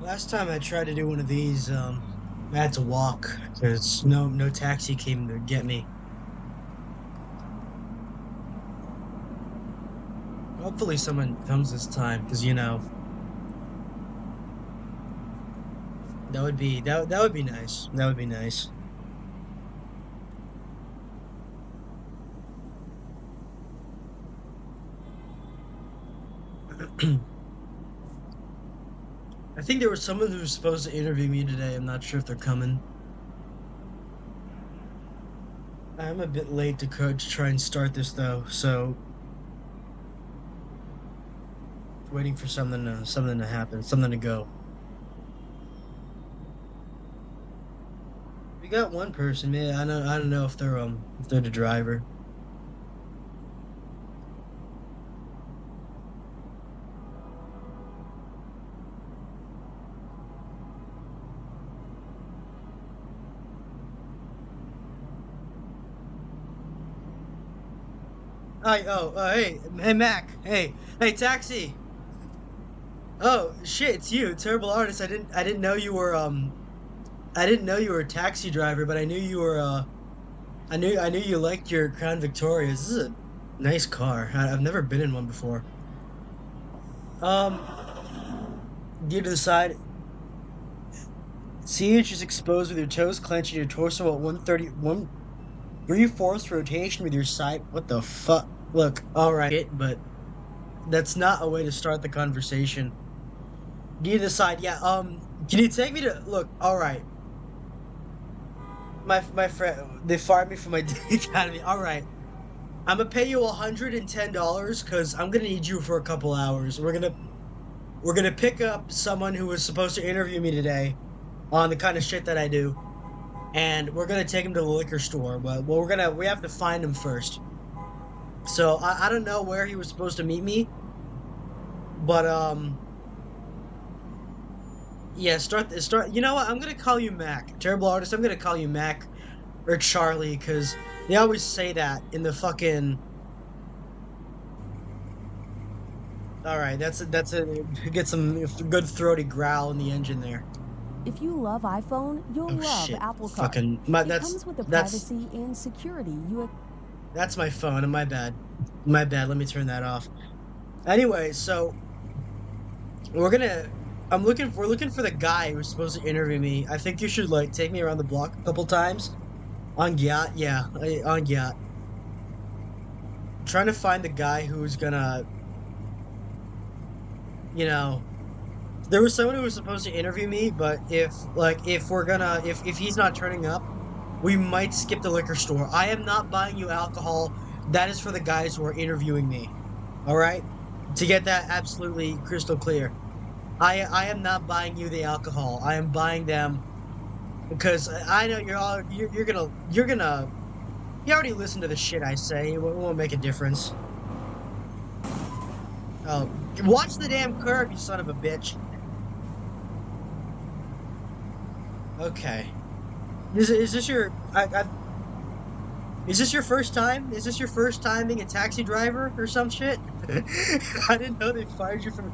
Last time I tried to do one of these, I had to walk because no taxi came to get me. Hopefully someone comes this time, because that would be nice. That would be nice. I think there was someone who was supposed to interview me today. I'm not sure if they're coming. I'm a bit late to try and start this though, so waiting for something to happen, something to go. We got one person, man. I don't know if they're the driver. Hey Mac, hey taxi. Oh shit, it's you, terrible artist. I didn't know you were I didn't know you were a taxi driver, but I knew you were I knew you liked your Crown Victorias. This is a nice car. I've never been in one before. Um, gear to the side. CH is exposed with your toes clenched and your torso at 1 3/4 rotation with your side. What the fuck? Look, alright, but that's not a way to start the conversation. Gear to the side, yeah, can you take me to look, alright. My friend, they fired me from my academy. Alright. I'm gonna pay you $110 because I'm gonna need you for a couple hours. We're gonna pick up someone who was supposed to interview me today on the kind of shit that I do, and we're gonna take him to the liquor store. But well, we have to find him first. So I don't know where he was supposed to meet me, but yeah, start. You know what? I'm gonna call you Mac, terrible artist. I'm gonna call you Mac or Charlie because they always say that in the fucking. All right, that's a get some good throaty growl in the engine there. If you love iPhone, you'll Oh love shit! Apple Card. Fucking It comes with the that's privacy and security you. that's my phone. My bad. My bad. Let me turn that off. Anyway, so we're gonna. We're looking for the guy who's supposed to interview me. I think you should like take me around the block a couple times on Gyat. Yeah, on Gyat. Trying to find the guy who's gonna, you know, there was someone who was supposed to interview me, but if he's not turning up, we might skip the liquor store. I am not buying you alcohol. That is for the guys who are interviewing me. All right? To get that absolutely crystal clear. I am not buying you the alcohol. I am buying them because I know you're gonna you already listen to the shit I say. It won't make a difference. Oh, watch the damn curve, you son of a bitch. Okay. Is this your is this your first time? Is this your first time being a taxi driver or some shit? I didn't know they fired you from.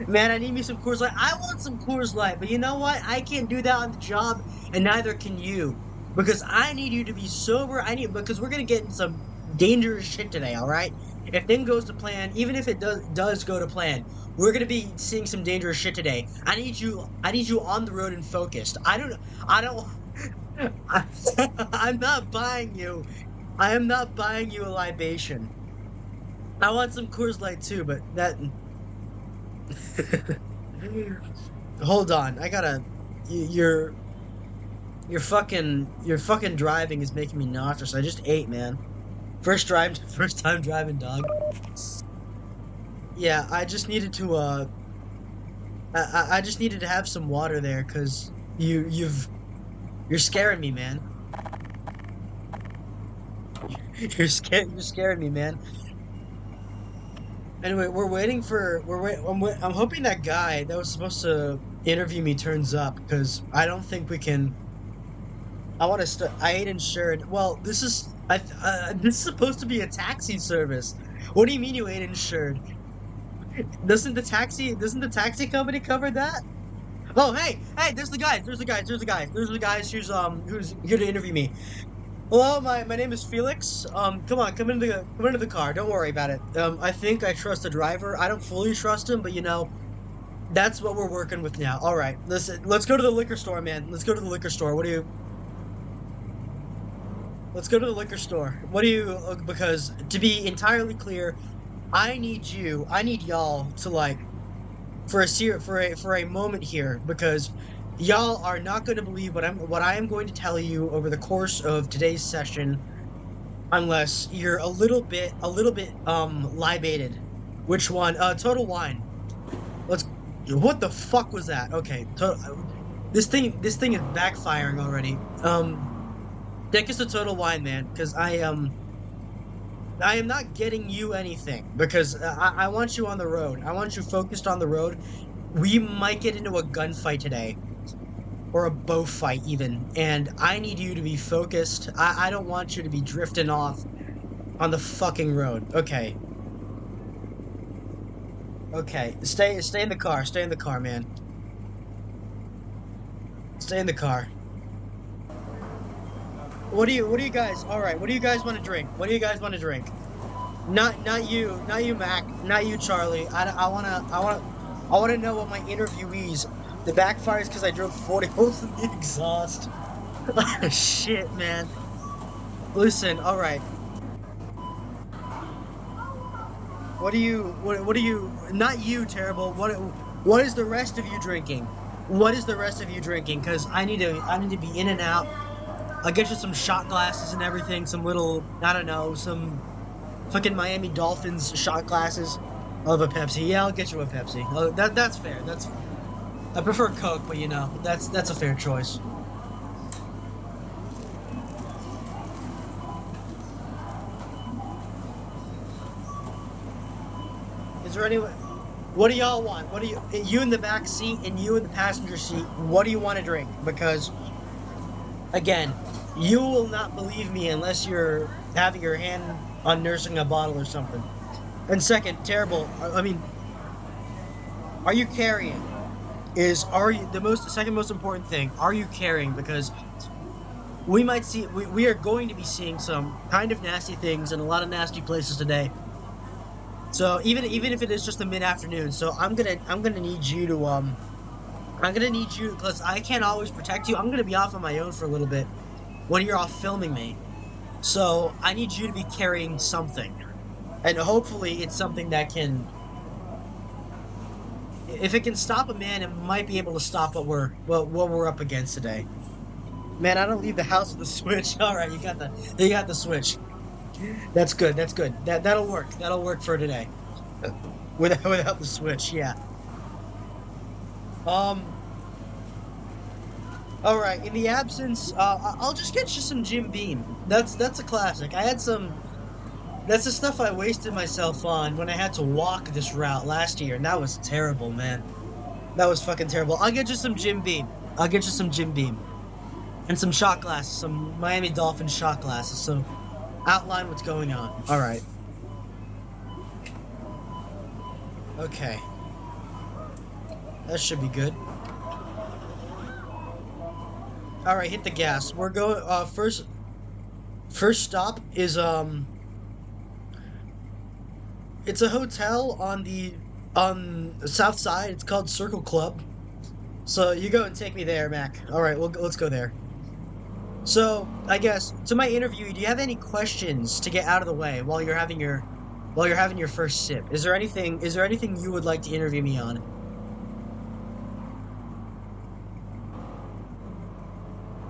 Man, I need me some Coors Light. I want some Coors Light, but you know what? I can't do that on the job, and neither can you, because I need you to be sober. Because we're gonna get in some dangerous shit today. All right? If thing goes to plan, even if it does go to plan, we're gonna be seeing some dangerous shit today. I need you on the road and focused. I don't. I'm not buying you. I am not buying you a libation. I want some Coors Light too, but that. Hold on, I gotta. Your your fucking driving is making me nauseous. I just ate, man. First time driving, dog. Yeah, I just needed to I just needed to have some water there, cause you're scaring me, man. You're scaring me, man. Anyway, I'm hoping that guy that was supposed to interview me turns up because I don't think we can. I want to start. I ain't insured. Well, this is supposed to be a taxi service. What do you mean you ain't insured? Doesn't the taxi company cover that? Oh, hey, there's the guys, there's the guys who's here to interview me. Hello, my name is Felix. Come into the car. Don't worry about it. I think I trust the driver. I don't fully trust him, but that's what we're working with now. All right, let's go to the liquor store, man. Let's go to the liquor store. Let's go to the liquor store. Because to be entirely clear, I need y'all to for a moment here because y'all are not going to believe what I am going to tell you over the course of today's session unless you're a little bit libated. Which one? Total wine. Let's What the fuck was that? Okay. This thing is backfiring already. Take us to Total Wine, man, because I am not getting you anything because I want you on the road. I want you focused on the road. We might get into a gunfight today, or a bow fight even, and I need you to be focused. I don't want you to be drifting off on the fucking road. Okay. Okay. Stay in the car. Stay in the car, man. Stay in the car. What do you guys? All right. What do you guys want to drink? What do you guys want to drink? Not you, Mac. Not you, Charlie. I wanna know what my interviewees. The backfire is because I drove 40 holes in the exhaust. Shit, man. Listen. All right. What do you? Not you, terrible. What is the rest of you drinking? What is the rest of you drinking? Because I need to be in and out. I'll get you some shot glasses and everything. Some little, I don't know, some fucking Miami Dolphins shot glasses of a Pepsi. Yeah, I'll get you a Pepsi. Oh, that's fair. I prefer Coke, but that's a fair choice. Is there any? What do y'all want? What do you in the back seat and you in the passenger seat? What do you want to drink? Because again, you will not believe me unless you're having your hand on nursing a bottle or something. And second, terrible. I mean, are you carrying? Are you the second most important thing? Are you carrying? Because we are going to be seeing some kind of nasty things in a lot of nasty places today. So even if it is just a mid afternoon, so I'm gonna need you to I'm gonna need you because I can't always protect you. I'm gonna be off on my own for a little bit when you're off filming me. So I need you to be carrying something, and hopefully it's something that can. If it can stop a man, it might be able to stop what we're up against today. Man, I don't leave the house with the switch. All right, you got the switch. That's good. That's good. That'll work. That'll work for today. Without the switch, yeah. Um. All right. In the absence, I'll just get you some Jim Beam. That's a classic. I had some. That's the stuff I wasted myself on when I had to walk this route last year, and that was terrible, man. That was fucking terrible. I'll get you some Jim Beam. I'll get you some Jim Beam. And some shot glasses, some Miami Dolphins shot glasses, so outline what's going on. Alright. Okay. That should be good. Alright, hit the gas. We're going, first stop is, it's a hotel on the south side. It's called Circle Club. So you go and take me there, Mac. All right, let's go there. So I guess to my interview, do you have any questions to get out of the way while you're having your first sip? Is there anything you would like to interview me on?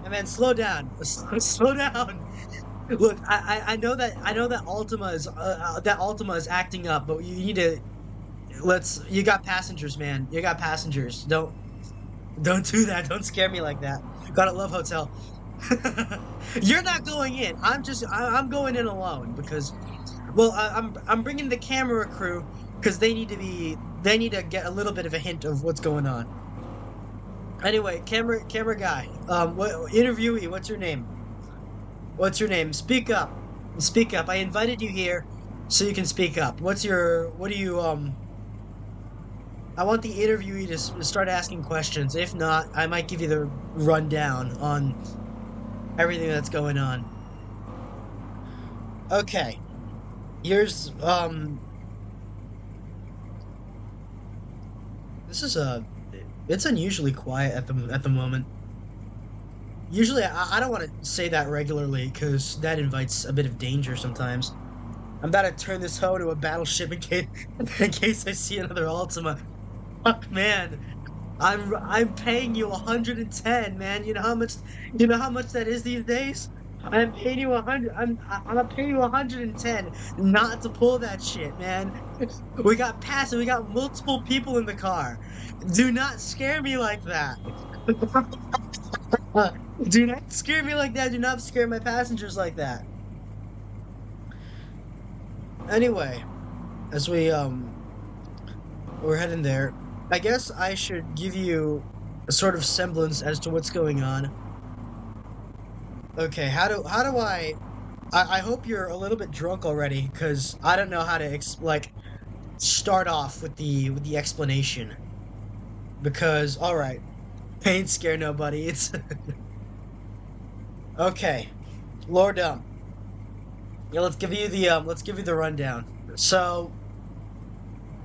Hey man, slow down. Slow down. Look, I know that Ultima is acting up, but you need to you got passengers, man. You got passengers. Don't do that. Don't scare me like that. Gotta love hotel. You're not going in. I'm going in alone because well, I'm bringing the camera crew because they need to get a little bit of a hint of what's going on. Anyway, camera guy. Interviewee, what's your name? What's your name? Speak up. Speak up. I invited you here so you can speak up. What do you I want the interviewee to start asking questions. If not, I might give you the rundown on everything that's going on. Okay, here's this is it's unusually quiet at the moment. Usually, I don't want to say that regularly because that invites a bit of danger sometimes. I'm about to turn this hoe to a battleship in case I see another Ultima. Fuck, man. I'm paying you 110, man. You know how much that is these days? I'm paying you 100. I'm paying you 110 not to pull that shit, man. We got passive. We got multiple people in the car. Do not scare me like that. Do not scare me like that. Do not scare my passengers like that. Anyway, as we're heading there, I guess I should give you a sort of semblance as to what's going on. Okay, how do I hope you're a little bit drunk already, because I don't know how to start off with the explanation. Because all right, I ain't scare nobody. It's okay. Lord yeah, let's give you the rundown. So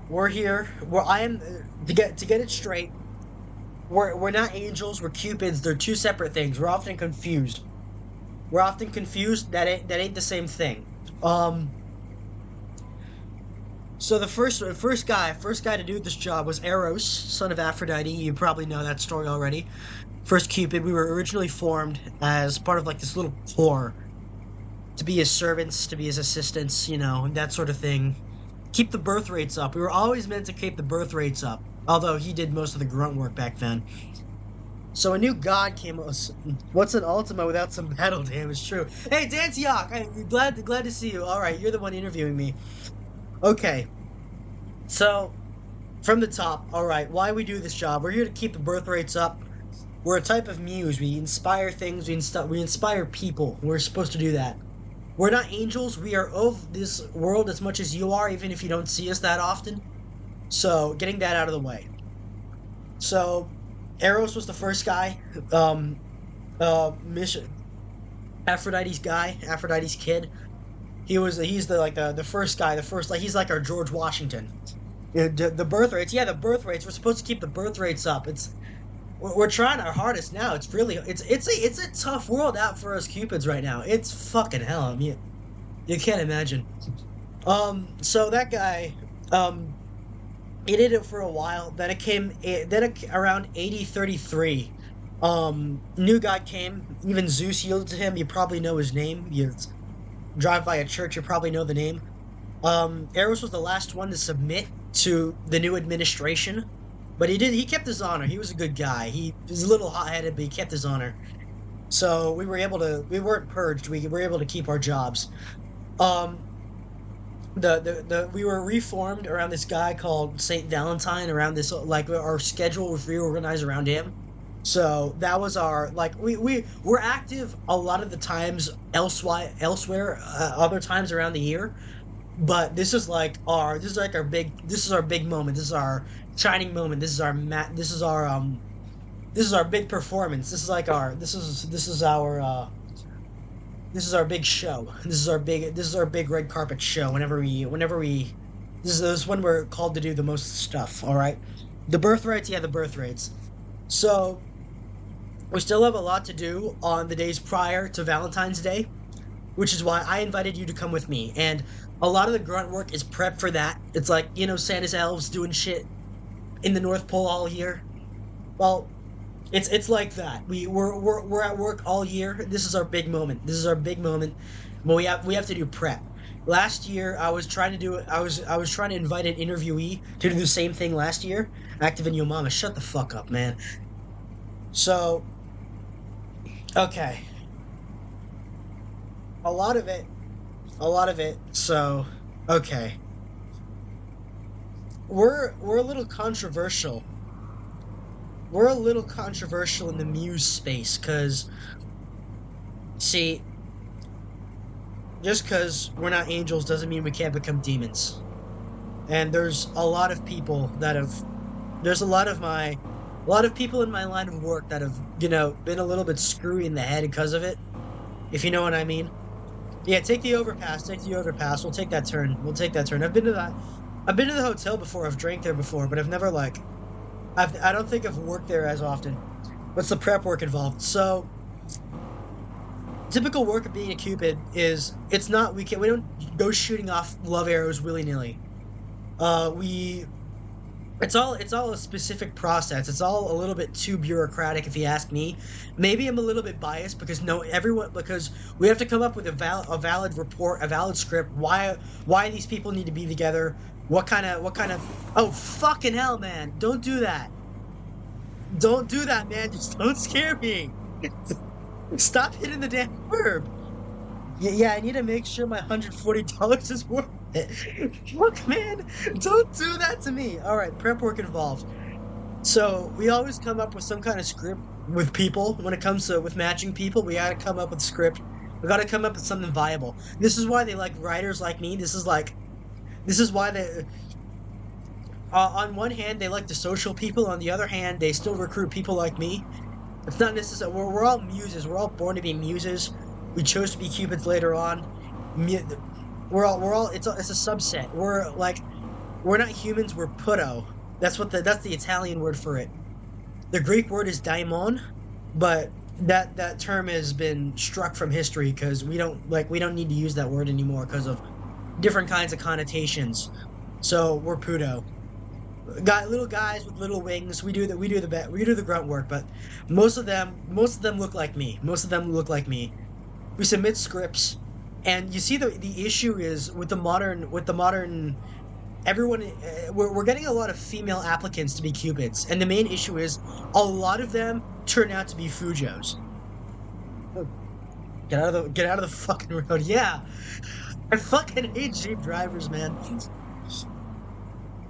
we're here. I am to get it straight. We're not angels. We're cupids. They're two separate things. We're often confused. We're often confused. That ain't the same thing. Um. So the first guy to do this job was Eros, son of Aphrodite. You probably know that story already. First Cupid. We were originally formed as part of like this little corps to be his servants, to be his assistants, that sort of thing. Keep the birth rates up. We were always meant to keep the birth rates up, although he did most of the grunt work back then. So a new god came. What's an Ultima without some battle damage? True. Hey, Dantiok, I'm glad to see you. All right, you're the one interviewing me. Okay, so from the top. All right, why we do this job? We're here to keep the birth rates up. We're a type of muse. We inspire things. We inspire people. We're supposed to do that. We're not angels. We are of this world as much as you are, even if you don't see us that often. So, getting that out of the way. So, Eros was the first guy. Mission Aphrodite's guy, Aphrodite's kid. He's the first guy, the first like he's like our George Washington. The birth rates, yeah, the birth rates. We're supposed to keep the birth rates up. We're trying our hardest now. It's a tough world out for us Cupids right now. It's fucking hell. I mean, you can't imagine. So that guy, he did it for a while. Around 8033. New god came. Even Zeus yielded to him. You probably know his name. You drive by a church, you probably know the name. Eros was the last one to submit to the new administration. But he kept his honor. He was a good guy. He was a little hot-headed, but he kept his honor. So we weren't purged. We were able to keep our jobs. Um, we were reformed around this guy called Saint Valentine. Around this, like our schedule was reorganized around him. So that was our we're active a lot of the times elsewhere, other times around the year. But this is our big moment. This is our shining moment. This is our big performance. This is our big show. This is our big red carpet show. This is when we're called to do the most stuff. All right, the birth rates, yeah, the birth rates. So we still have a lot to do on the days prior to Valentine's Day, which is why I invited you to come with me. And a lot of the grunt work is prep for that. It's like, Santa's elves doing shit in the North Pole all year. Well, it's like that. We're at work all year. This is our big moment. This is our big moment. But we have to do prep. Last year I was trying to invite an interviewee to do the same thing last year. Active in Yo Mama, shut the fuck up, man. So okay. A lot of it. So, okay. We're a little controversial. We're a little controversial in the muse space, cause see, just cause we're not angels doesn't mean we can't become demons. And there's a lot of people that have there's a lot of people in my line of work that have, been a little bit screwy in the head because of it, if you know what I mean. Yeah, take the overpass. Take the overpass. We'll take that turn. We'll take that turn. I've been to the hotel before. I've drank there before, but I've never like. I don't think I've worked there as often. What's the prep work involved? So, typical work of being a Cupid is it's not we don't go shooting off love arrows willy nilly. We it's all a specific process. It's all a little bit too bureaucratic, if you ask me. Maybe I'm a little bit biased because no, everyone because we have to come up with a valid report, a valid script. Why these people need to be together? What kind of? Oh fucking hell, man! Don't do that! Don't do that, man! Just don't scare me! Stop hitting the damn curb! Yeah, I need to make sure my $140 is worth it. Look, man, don't do that to me. All right, prep work involved. So we always come up with some kind of script with people. When it comes to with matching people, we gotta come up with script. We gotta come up with something viable. This is why they like writers like me. This is why they. On one hand, they like the social people. On the other hand, they still recruit people like me. It's not necessary. We're all muses. We're all born to be muses. We chose to be Cupids later on. We're all. It's a subset. We're not humans. We're puto. That's the Italian word for it. The Greek word is daimon, but that term has been struck from history because we don't need to use that word anymore because of different kinds of connotations. So we're puto. Little guys with little wings. We do the grunt work, but most of them look like me. Most of them look like me. We submit scripts, and you see the issue is with the modern everyone. We're getting a lot of female applicants to be Cupids, and the main issue is a lot of them turn out to be Fujos. Get out of the fucking road. Yeah, I fucking hate Jeep drivers, man.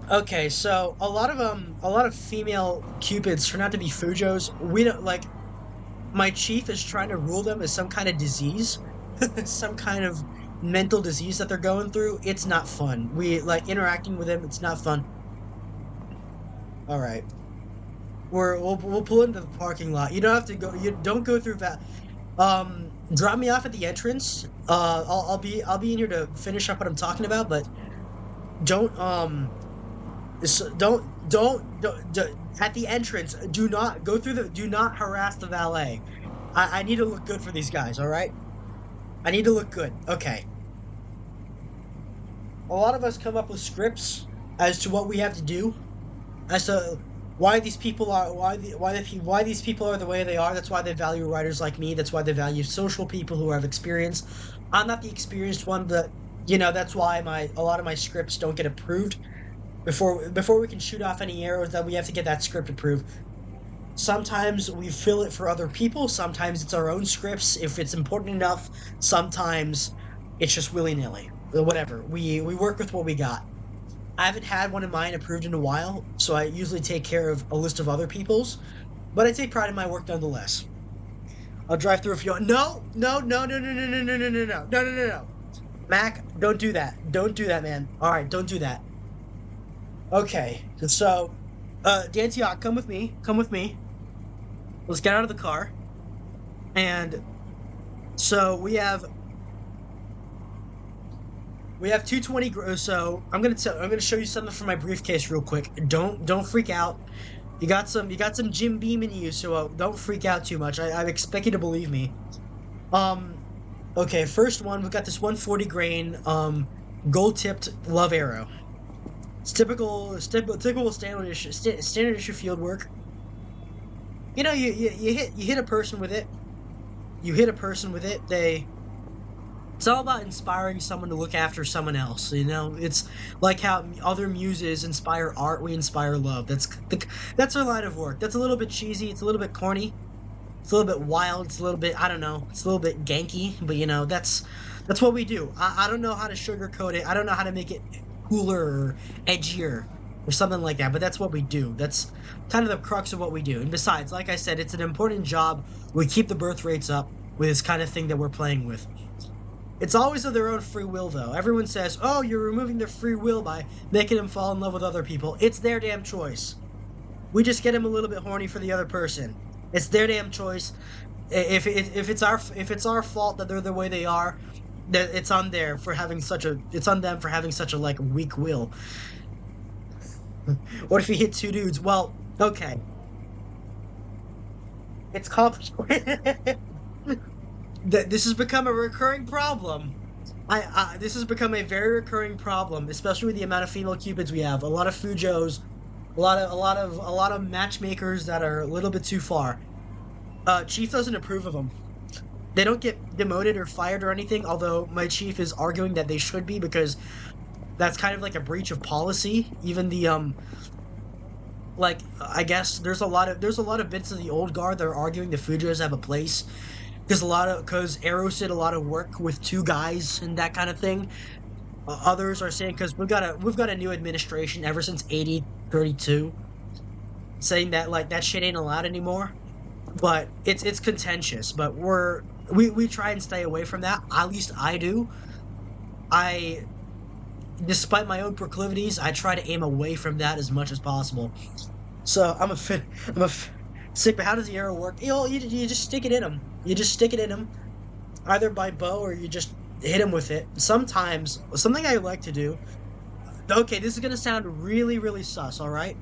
Okay, so a lot of female Cupids turn out to be Fujos. We don't like. My chief is trying to rule them as some kind of disease, some kind of mental disease that they're going through. It's not fun. We like interacting with them. It's not fun. All right, we'll pull into the parking lot. You don't have to go. You don't go through that. Drop me off at the entrance. I'll be in here to finish up what I'm talking about, but don't at the entrance, do not harass the valet. I need to look good for these guys, alright? I need to look good. Okay. A lot of us come up with scripts as to what we have to do, as to why these people are why these people are the way they are. That's why they value writers like me. That's why they value social people who have experience. I'm not the experienced one, but that's why a lot of my scripts don't get approved. Before we can shoot off any arrows, that we have to get that script approved. Sometimes we fill it for other people. Sometimes it's our own scripts if it's important enough. Sometimes it's just willy-nilly. Whatever. We work with what we got. I haven't had one of mine approved in a while, so I usually take care of a list of other people's. But I take pride in my work nonetheless. I'll drive through a few. No. Mac, don't do that. Don't do that, man. All right, don't do that. Okay, so, Dantiok, come with me. Come with me. Let's get out of the car. And so we have 220. So I'm gonna show you something from my briefcase real quick. Don't freak out. You got some Jim Beam in you, so don't freak out too much. I expect you to believe me. Okay, first one, we've got this 140 grain gold tipped love arrow. It's typical standard issue field work. You hit a person with it. It's all about inspiring someone to look after someone else. It's like how other muses inspire art. We inspire love. That's our line of work. That's a little bit cheesy. It's a little bit corny. It's a little bit wild. It's a little bit, I don't know. It's a little bit ganky. But that's what we do. I don't know how to sugarcoat it. I don't know how to make it cooler or edgier or something like that, but that's what we do. That's kind of the crux of what we do. And besides, like I said, it's an important job. We keep the birth rates up with this kind of thing that we're playing with. It's always of their own free will, though. Everyone says, oh, you're removing their free will by making them fall in love with other people. It's their damn choice. We just get them a little bit horny for the other person. It's their damn choice. If it's our fault that they're the way they are, that it's on it's on them for having such a like weak will. What if you hit two dudes? Well, okay, it's complicated. This has become a recurring problem. This has become a very recurring problem, especially with the amount of female cupids we have. A lot of fujos, a lot of matchmakers that are a little bit too far. Chief doesn't approve of them. They don't get demoted or fired or anything, although my chief is arguing that they should be because that's kind of like a breach of policy. Even the like I guess there's a lot of bits of the old guard that are arguing the fujos have a place because Arrows did a lot of work with two guys and that kind of thing. Others are saying because we've got a new administration ever since 8032 saying that like that shit ain't allowed anymore. But it's contentious. But we try and stay away from that. At least I do. Despite my own proclivities, I try to aim away from that as much as possible. So sick. But how does the arrow work? You just stick it in them. You just stick it in them, either by bow or you just hit them with it. Sometimes something I like to do. Okay, this is gonna sound really really sus. All right,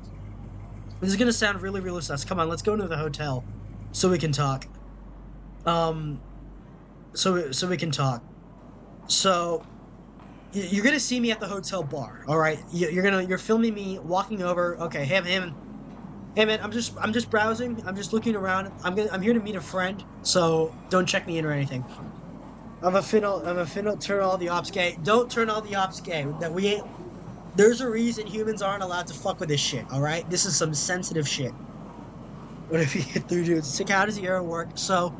this is gonna sound really really sus. Come on, let's go into the hotel, so we can talk. So we can talk. So you're gonna see me at the hotel bar, all right? You're filming me walking over. Okay, hey man, I'm just browsing. I'm just looking around. I'm here to meet a friend, so don't check me in or anything. I'm a finna turn all the ops gay. Don't turn all the ops gay. That we ain't. There's a reason humans aren't allowed to fuck with this shit. All right, this is some sensitive shit. What if you hit through dudes? Sick. How does the arrow work? So,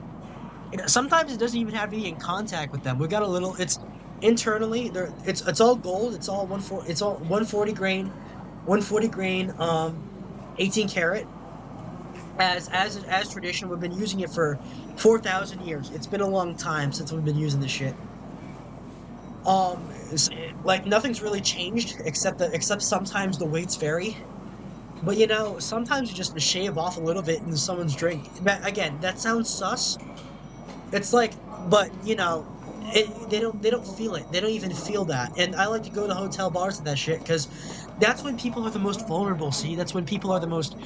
sometimes it doesn't even have to be in contact with them. We got a little. It's internally there. It's all gold. It's all 140 grain, 18 karat. As tradition, we've been using it for 4,000 years. It's been a long time since we've been using this shit. Like nothing's really changed except sometimes the weights vary. But you know, sometimes you just shave off a little bit in someone's drink. But again, that sounds sus. It's like, but you know, they don't feel it. They don't even feel that. And I like to go to hotel bars and that shit because that's when people are the most vulnerable. See, that's when people are the most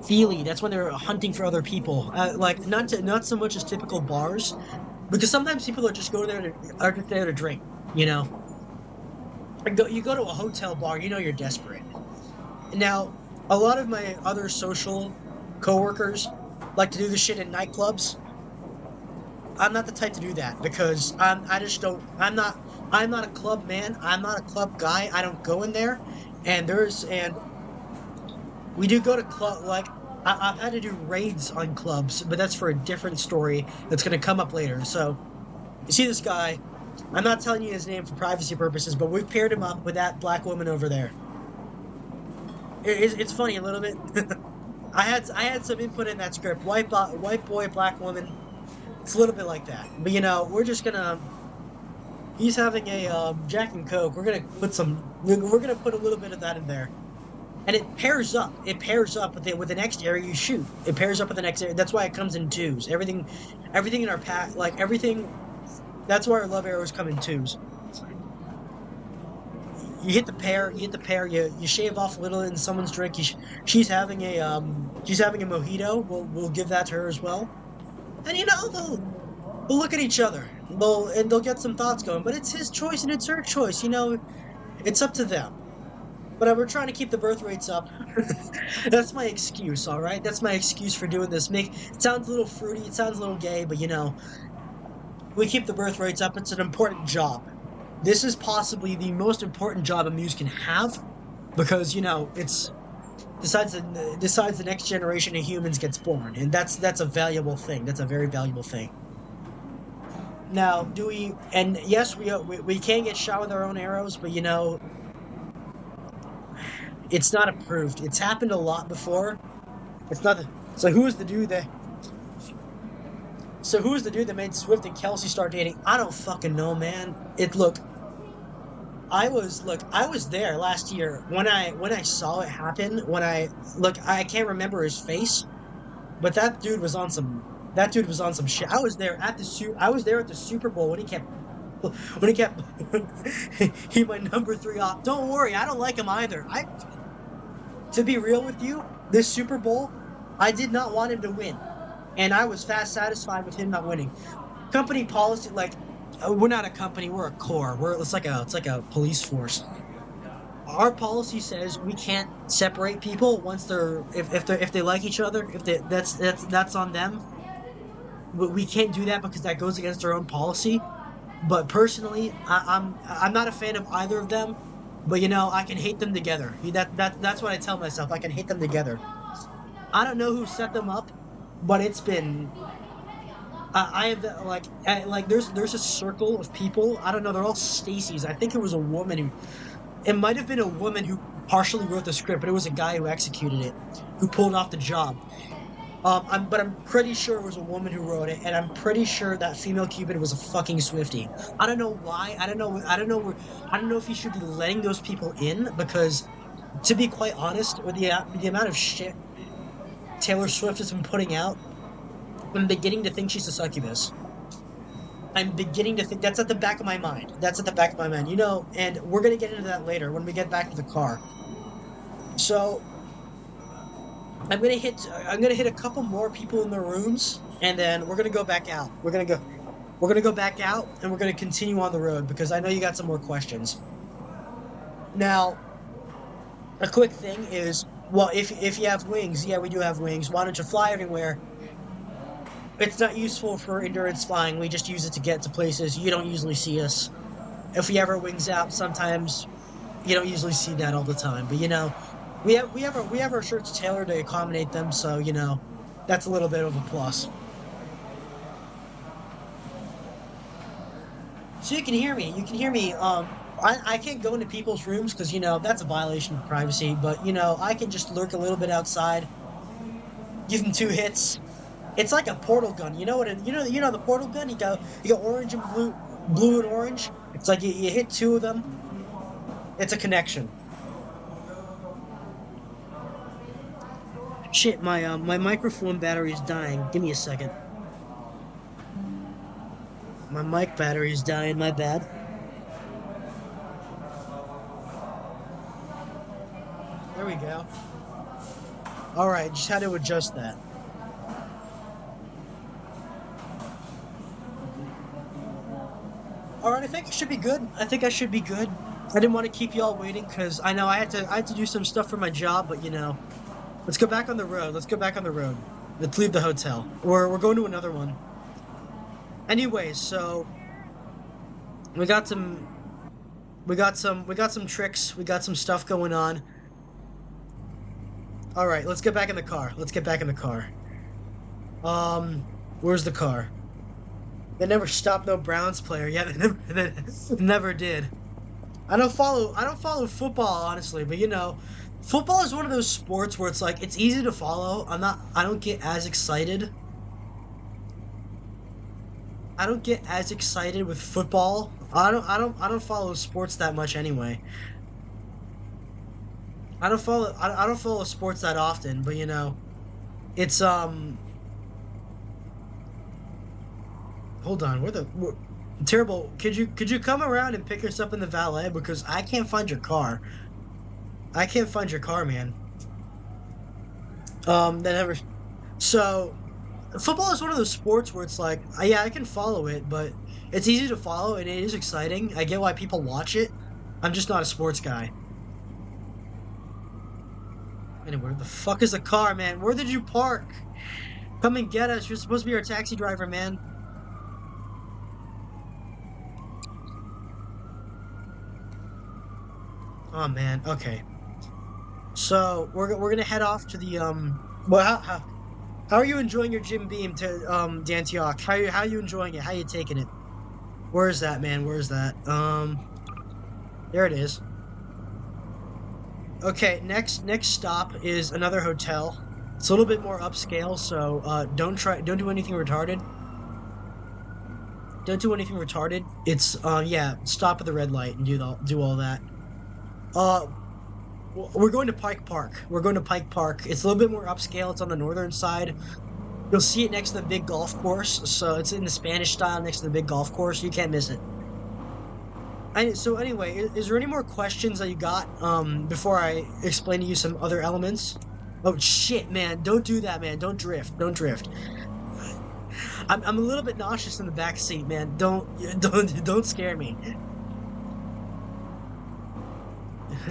feely. That's when they're hunting for other people. Like not so much as typical bars, because sometimes people are just there to drink. You know, you go to a hotel bar, you know you're desperate. Now, a lot of my other social coworkers like to do this shit in nightclubs. I'm not the type to do that because I'm not a club man. I'm not a club guy. I don't go in there. And we do go to club, like I've had to do raids on clubs, but that's for a different story that's going to come up later. So you see this guy. I'm not telling you his name for privacy purposes, but we've paired him up with that black woman over there. It's funny a little bit. I had some input in that script. White boy, black woman. It's a little bit like that. But you know, we're just gonna. He's having a Jack and Coke. We're gonna put a little bit of that in there, and it pairs up. It pairs up with the next area you shoot. It pairs up with the next area. That's why it comes in twos. Everything in our pack, like everything. That's why our love arrows come in twos. You hit the pair. You shave off a little in someone's drink. She's having a mojito. We'll give that to her as well. And you know they'll look at each other. They'll get some thoughts going. But it's his choice and it's her choice. You know, it's up to them. But we're trying to keep the birth rates up. That's my excuse. All right, that's my excuse for doing this. It sounds a little fruity. It sounds a little gay. But you know, we keep the birth rates up. It's an important job. This is possibly the most important job a muse can have, because you know it's decides the next generation of humans gets born, and that's a valuable thing. That's a very valuable thing. Now, do we? And yes, we can get shot with our own arrows, but you know, it's not approved. It's happened a lot before. It's not. So who was the dude that? So who was the dude that made Swift and Kelsey start dating? I don't fucking know, man. I was there last year when I saw it happen. I can't remember his face, but that dude was on some shit. I was there at the Super Bowl when he kept he my number three off. Don't worry, I don't like him either. I To be real with you, this Super Bowl, I did not want him to win, and I was fast satisfied with him not winning. Company policy, we're not a company, we're a corps. It's like a police force. Our policy says we can't separate people once if they like each other. If they that's on them. But we can't do that because that goes against our own policy. But personally, I'm not a fan of either of them. But I can hate them together. That's what I tell myself. I can hate them together. I don't know who set them up, but it's been. I have there's a circle of people. I don't know. They're all Stacy's. I think it was a woman who. It might have been a woman who partially wrote the script, but it was a guy who executed it, who pulled off the job. But I'm pretty sure it was a woman who wrote it, and I'm pretty sure that female Cupid was a fucking Swiftie. I don't know why. I don't know. I don't know if you should be letting those people in because, to be quite honest, with the amount of shit Taylor Swift has been putting out, I'm beginning to think she's a succubus. I'm beginning to think that's at the back of my mind. That's at the back of my mind. And we're gonna get into that later when we get back to the car. So. I'm gonna hit a couple more people in their rooms, and then we're gonna go back out. We're gonna go back out, and we're gonna continue on the road because I know you got some more questions. Now, a quick thing is, well, if you have wings, yeah, we do have wings. Why don't you fly everywhere? It's not useful for endurance flying. We just use it to get to places you don't usually see us. If we ever wings out, sometimes you don't usually see that all the time, but we have our shirts tailored to accommodate them, so that's a little bit of a plus. So you can hear me. You can hear me. I can't go into people's rooms because that's a violation of privacy. But I can just lurk a little bit outside, give them 2 hits. It's like a portal gun. You know what? The portal gun. You got orange and blue and orange. It's like you hit 2 of them. It's a connection. Shit, my microphone battery is dying. Give me a second. My mic battery is dying, my bad. There we go. Alright, just had to adjust that. Alright, I think I should be good. I didn't want to keep y'all waiting because I know I had to do some stuff for my job, but let's go back on the road. Let's leave the hotel. We're going to another one. Anyways, so we got some tricks. We got some stuff going on. All right, let's get back in the car. Where's the car? They never stopped no Browns player. Yeah, they never did. I don't follow football honestly, but football is one of those sports where it's like it's easy to follow. I don't get as excited. I don't get as excited with football. I don't follow sports that much anyway. I don't follow sports that often, but it's hold on, terrible. Could you come around and pick us up in the valet because I can't find your car. I can't find your car, man. So, football is one of those sports where it's like, yeah, I can follow it, but it's easy to follow and it is exciting. I get why people watch it. I'm just not a sports guy. Anyway, where the fuck is the car, man? Where did you park? Come and get us. You're supposed to be our taxi driver, man. Oh, man. Okay. So, we're gonna head off to the, well, how are you enjoying your Jim Beam to, Dantioch? How are you enjoying it? How are you taking it? Where is that, man? Where is that? There it is. Okay, next stop is another hotel. It's a little bit more upscale, so, don't do anything retarded. Don't do anything retarded. It's yeah, stop at the red light and do all that. Uh, we're going to Pike Park. We're going to Pike Park. It's a little bit more upscale. It's on the northern side. You'll see it next to the big golf course. So it's in the Spanish style next to the big golf course. You can't miss it. So anyway, is there any more questions that you got before I explain to you some other elements? Oh shit, man! Don't do that, man! Don't drift! Don't drift! I'm a little bit nauseous in the back seat, man. Don't scare me.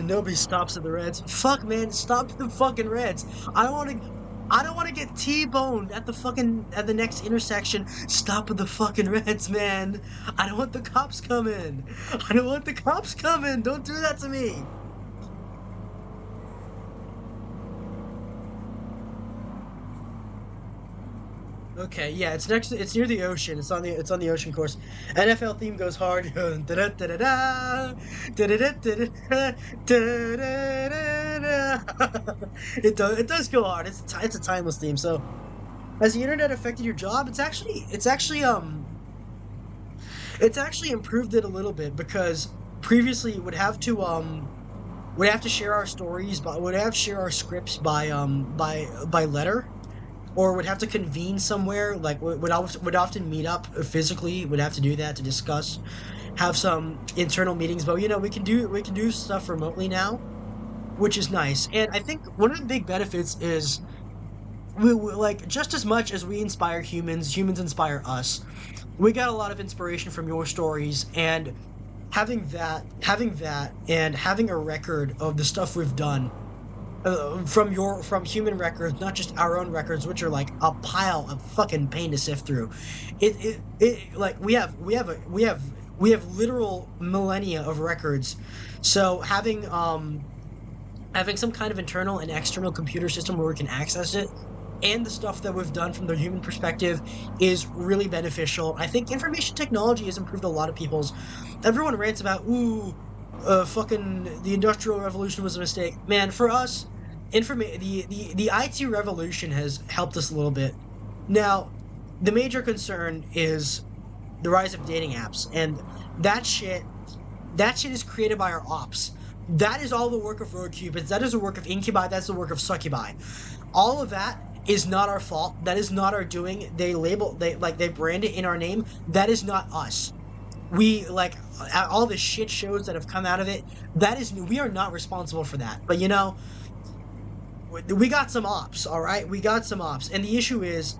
Nobody stops at the Reds. Fuck, man! Stop at the fucking Reds! I don't want to get T-boned at the next intersection. Stop at the fucking Reds, man. I don't want the cops coming. I don't want the cops coming. Don't do that to me. Okay, yeah, it's near the ocean. It's on the ocean course. NFL theme goes hard. It does go hard. It's a timeless theme. So, has the internet affected your job? It's actually improved it a little bit because previously would have to share our stories, but would have to share our scripts by letter, or would have to convene somewhere. Like would often meet up physically. Would have to do that to discuss, have some internal meetings. But we can do stuff remotely now, which is nice. And I think one of the big benefits is we like just as much as we inspire humans, humans inspire us. We got a lot of inspiration from your stories, and having that, and having a record of the stuff we've done from human records, not just our own records, which are like a pile of fucking pain to sift through. It like we have literal millennia of records. So having some kind of internal and external computer system where we can access it, and the stuff that we've done from the human perspective is really beneficial. I think information technology has improved a lot of people's. Everyone rants about, fucking the Industrial Revolution was a mistake. Man, for us, the IT revolution has helped us a little bit. Now, the major concern is the rise of dating apps, and that shit is created by our ops. That is all the work of road cupids. That is the work of incubi. That's the work of succubi. All of that is not our fault. That is not our doing. They brand it in our name. That is not us. We like all the shit shows that have come out of it. We are not responsible for that. But we got some ops. All right, we got some ops, and the issue is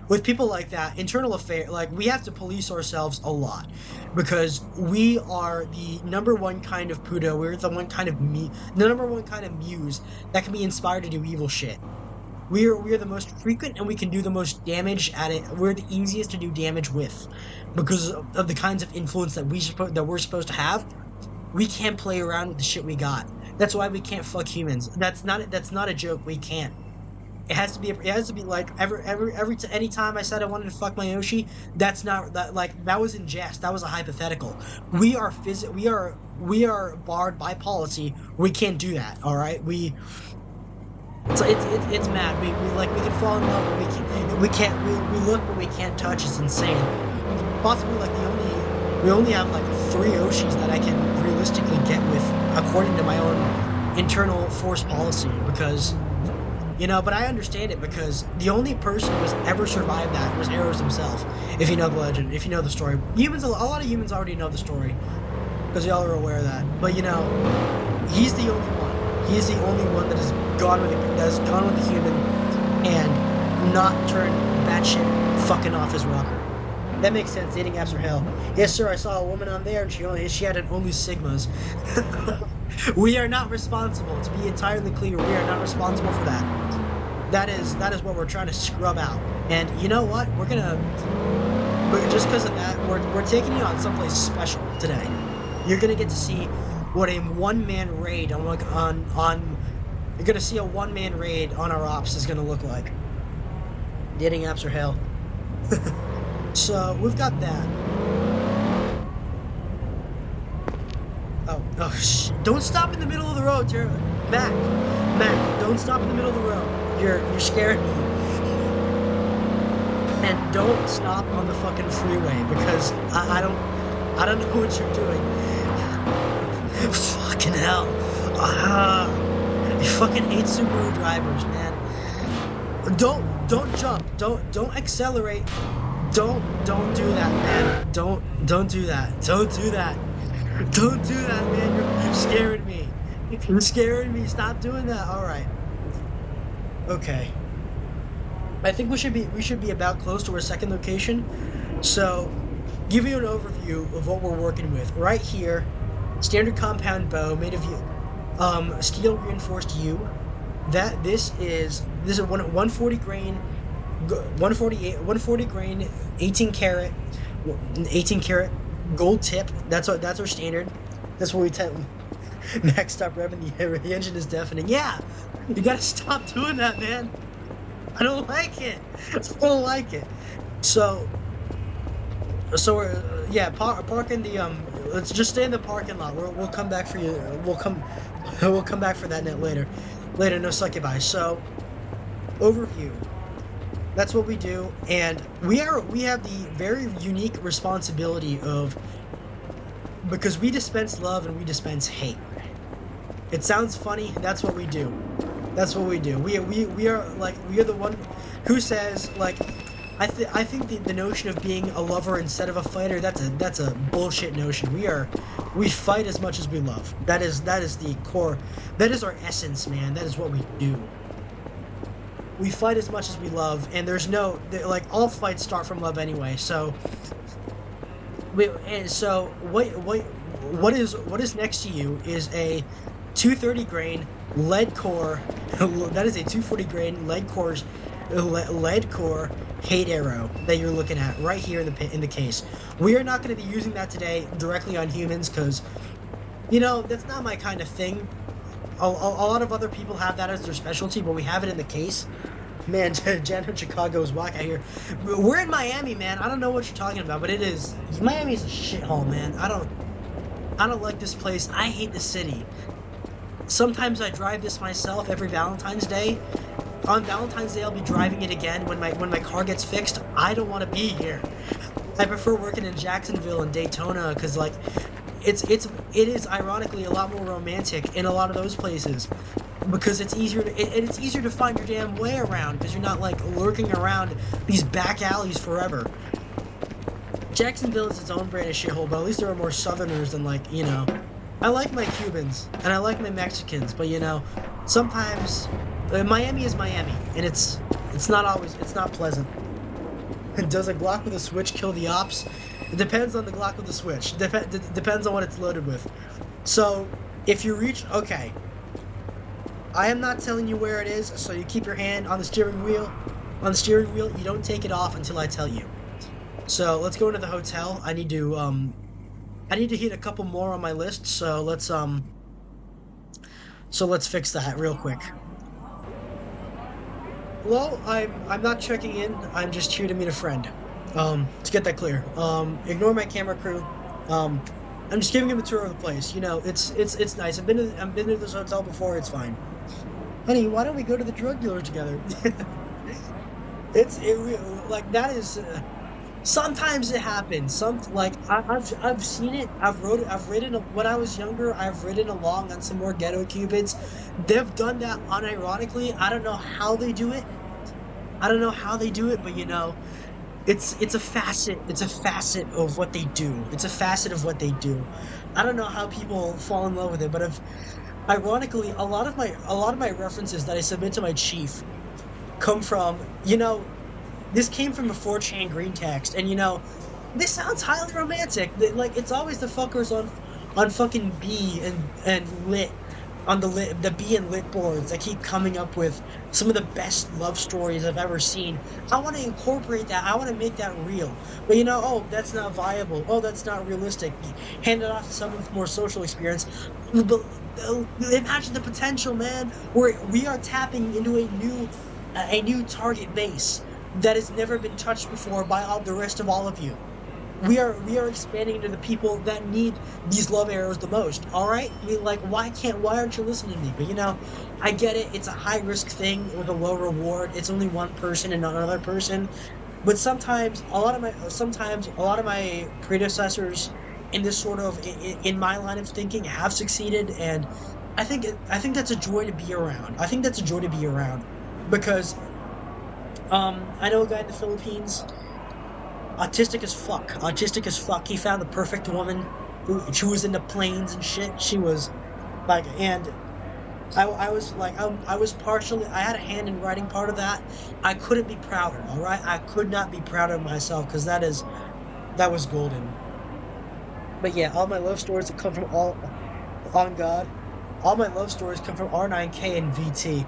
with people like that, internal affair, like we have to police ourselves a lot because we are the number one kind of Puto. We're the number one kind of muse that can be inspired to do evil shit. We are the most frequent, and we can do the most damage at it. We're the easiest to do damage with because of the kinds of influence that we're supposed to have. We can't play around with the shit we got. That's why we can't fuck humans. That's not a joke. We can't. It has to be like any time I said I wanted to fuck my Yoshi, that was in jest. That was a hypothetical. We are barred by policy. We can't do that. All right. It's mad. We can fall in love, but we can't. We look, but we can't touch. It's insane. Possibly we only have like 3 Yoshis that I can realistically get with, according to my own internal force policy, because. But I understand it because the only person who has ever survived that was Arrows himself. If you know the legend, if you know the story, a lot of humans already know the story because y'all are aware of that. But he's the only one. He is the only one that has gone with the human and not turned that shit fucking off his rocker. That makes sense. Dating apps are hell. Yes, sir. I saw a woman on there, and she had only Sigmas. We are not responsible. To be entirely clear, we are not responsible for that. That is what we're trying to scrub out. And you know what? But just because of that, we're taking you on someplace special today. You're gonna get to see what a one-man raid you're gonna see a one-man raid on our ops is gonna look like. Dating apps are hell. So we've got that. Oh, don't stop in the middle of the road, Mac, don't stop in the middle of the road. You're scaring me. And don't stop on the fucking freeway because I don't know what you're doing. Fucking hell. Ah, I fucking hate Subaru drivers, man. Don't jump. Don't accelerate. Don't do that, man. Don't do that. Don't do that. Don't do that, man. You're scaring me. You're scaring me. Stop doing that. All right. Okay. I think we should be about close to our second location. So, give you an overview of what we're working with. Right here, standard compound bow made of steel reinforced U. This is 140 grain, 140 grain, 18 karat gold tip. That's our standard. That's what we maxed up revving. The engine is deafening. Yeah, you gotta stop doing that, man. I don't like it. I don't like it. So we're park in the let's just stay in the parking lot. We'll come back for you. We'll come back for that net later. No succubi. So overview. That's what we do, and we have the very unique responsibility of, because we dispense love and we dispense hate. It sounds funny. That's what we do. That's what we do. We are the one who says, like, I think the notion of being a lover instead of a fighter, that's a bullshit notion. We fight as much as we love. That is the core. That is our essence, man. That is what we do. We fight as much as we love, and there's no, like, all fights start from love anyway. So what is next to you is a 230 grain lead core. That is a 240 grain lead core hate arrow that you're looking at right here in the case. We are not going to be using that today directly on humans because, you know, that's not my kind of thing. A lot of other people have that as their specialty, but we have it in the case. Man, Jen in Chicago is whack out here. We're in Miami, man. I don't know what you're talking about, but Miami's a shithole, man. I don't like this place. I hate the city. Sometimes I drive this myself every Valentine's Day. On Valentine's Day, I'll be driving it again when my car gets fixed. I don't want to be here. I prefer working in Jacksonville and Daytona because, like, it is ironically a lot more romantic in a lot of those places because it's easier to find your damn way around because you're not, like, lurking around these back alleys forever. Jacksonville is its own brand of shithole, but at least there are more Southerners than, like, you know. I like my Cubans and I like my Mexicans, but, you know, sometimes Miami is Miami, and it's not pleasant. Does a Glock with a switch kill the ops? It depends on the Glock with the switch. Depends on what it's loaded with. So, if you reach... Okay. I am not telling you where it is, so you keep your hand on the steering wheel. On the steering wheel, you don't take it off until I tell you. So, let's go into the hotel. I need to hit a couple more on my list, so let's fix that real quick. Hello, I'm not checking in. I'm just here to meet a friend. To get that clear. Ignore my camera crew. I'm just giving him a tour of the place. You know, it's nice. I've been to this hotel before. It's fine. Honey, why don't we go to the drug dealer together? Like that is. Sometimes it happens. I've seen it. I've ridden when I was younger. I've ridden along on some more ghetto Cupids. They've done that unironically. I don't know how they do it. But you know, it's a facet. It's a facet of what they do. I don't know how people fall in love with it, but ironically, a lot of my references that I submit to my chief come from, you know. This came from a 4chan green text, and you know, this sounds highly romantic. Like, it's always the fuckers on fucking B and lit, on the B and lit boards that keep coming up with some of the best love stories I've ever seen. I want to incorporate that. I want to make that real. But you know, oh, that's not viable. Oh, that's not realistic. Hand it off to someone with more social experience. But imagine the potential, man. We are tapping into a new target base that has never been touched before by the rest of all of you. We are expanding into the people that need these love arrows the most. All right, I mean, like, why aren't you listening to me? But you know, I get it. It's a high risk thing with a low reward. It's only one person and not another person. But sometimes a lot of my predecessors in this sort of in my line of thinking have succeeded, and I think that's a joy to be around. I think that's a joy to be around because I know a guy in the Philippines, autistic as fuck, autistic as fuck. He found the perfect woman who she was into planes and shit. She was like, and I was like, I was partially, I had a hand in writing part of that. I couldn't be prouder, all right? I could not be prouder of myself because that was golden. But yeah, all my love stories that come from on God, all my love stories come from R9K and VT.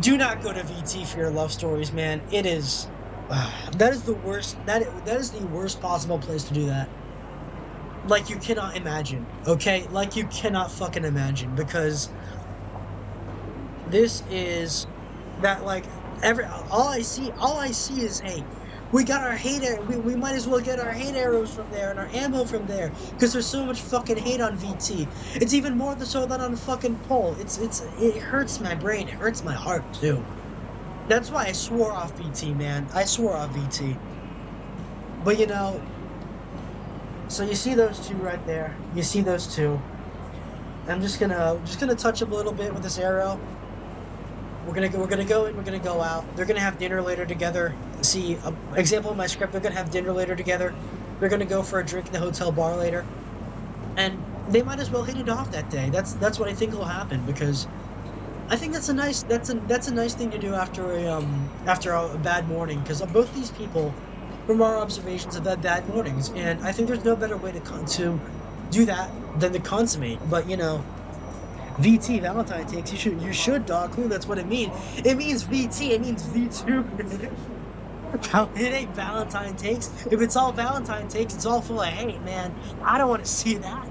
Do not go to VT for your love stories, man. It is, that is the worst, that is the worst possible place to do that. Like you cannot imagine, okay? Like you cannot fucking imagine because this is that like every all I see is hate. We got our hate arrow. We might as well get our hate arrows from there and our ammo from there because there's so much fucking hate on VT. It's even more so than on fucking Pole. It hurts my brain. It hurts my heart too. That's why I swore off VT, man. I swore off VT. But you know, so you see those two right there. You see those two. I'm just gonna touch them a little bit with this arrow. We're gonna go in, we're gonna go out. They're gonna have dinner later together. See, example of my script, they're gonna have dinner later together. They're gonna go for a drink in the hotel bar later. And they might as well hit it off that day. That's what I think will happen because I think that's a nice thing to do after a bad morning because both these people, from our observations, have had bad mornings, and I think there's no better way to do that than to consummate. But you know, VT, Valentine takes. You should, dog. Cool, that's what it means. It means VT. It means V2. It ain't Valentine takes. If it's all Valentine takes, it's all full of hate, man. I don't want to see that.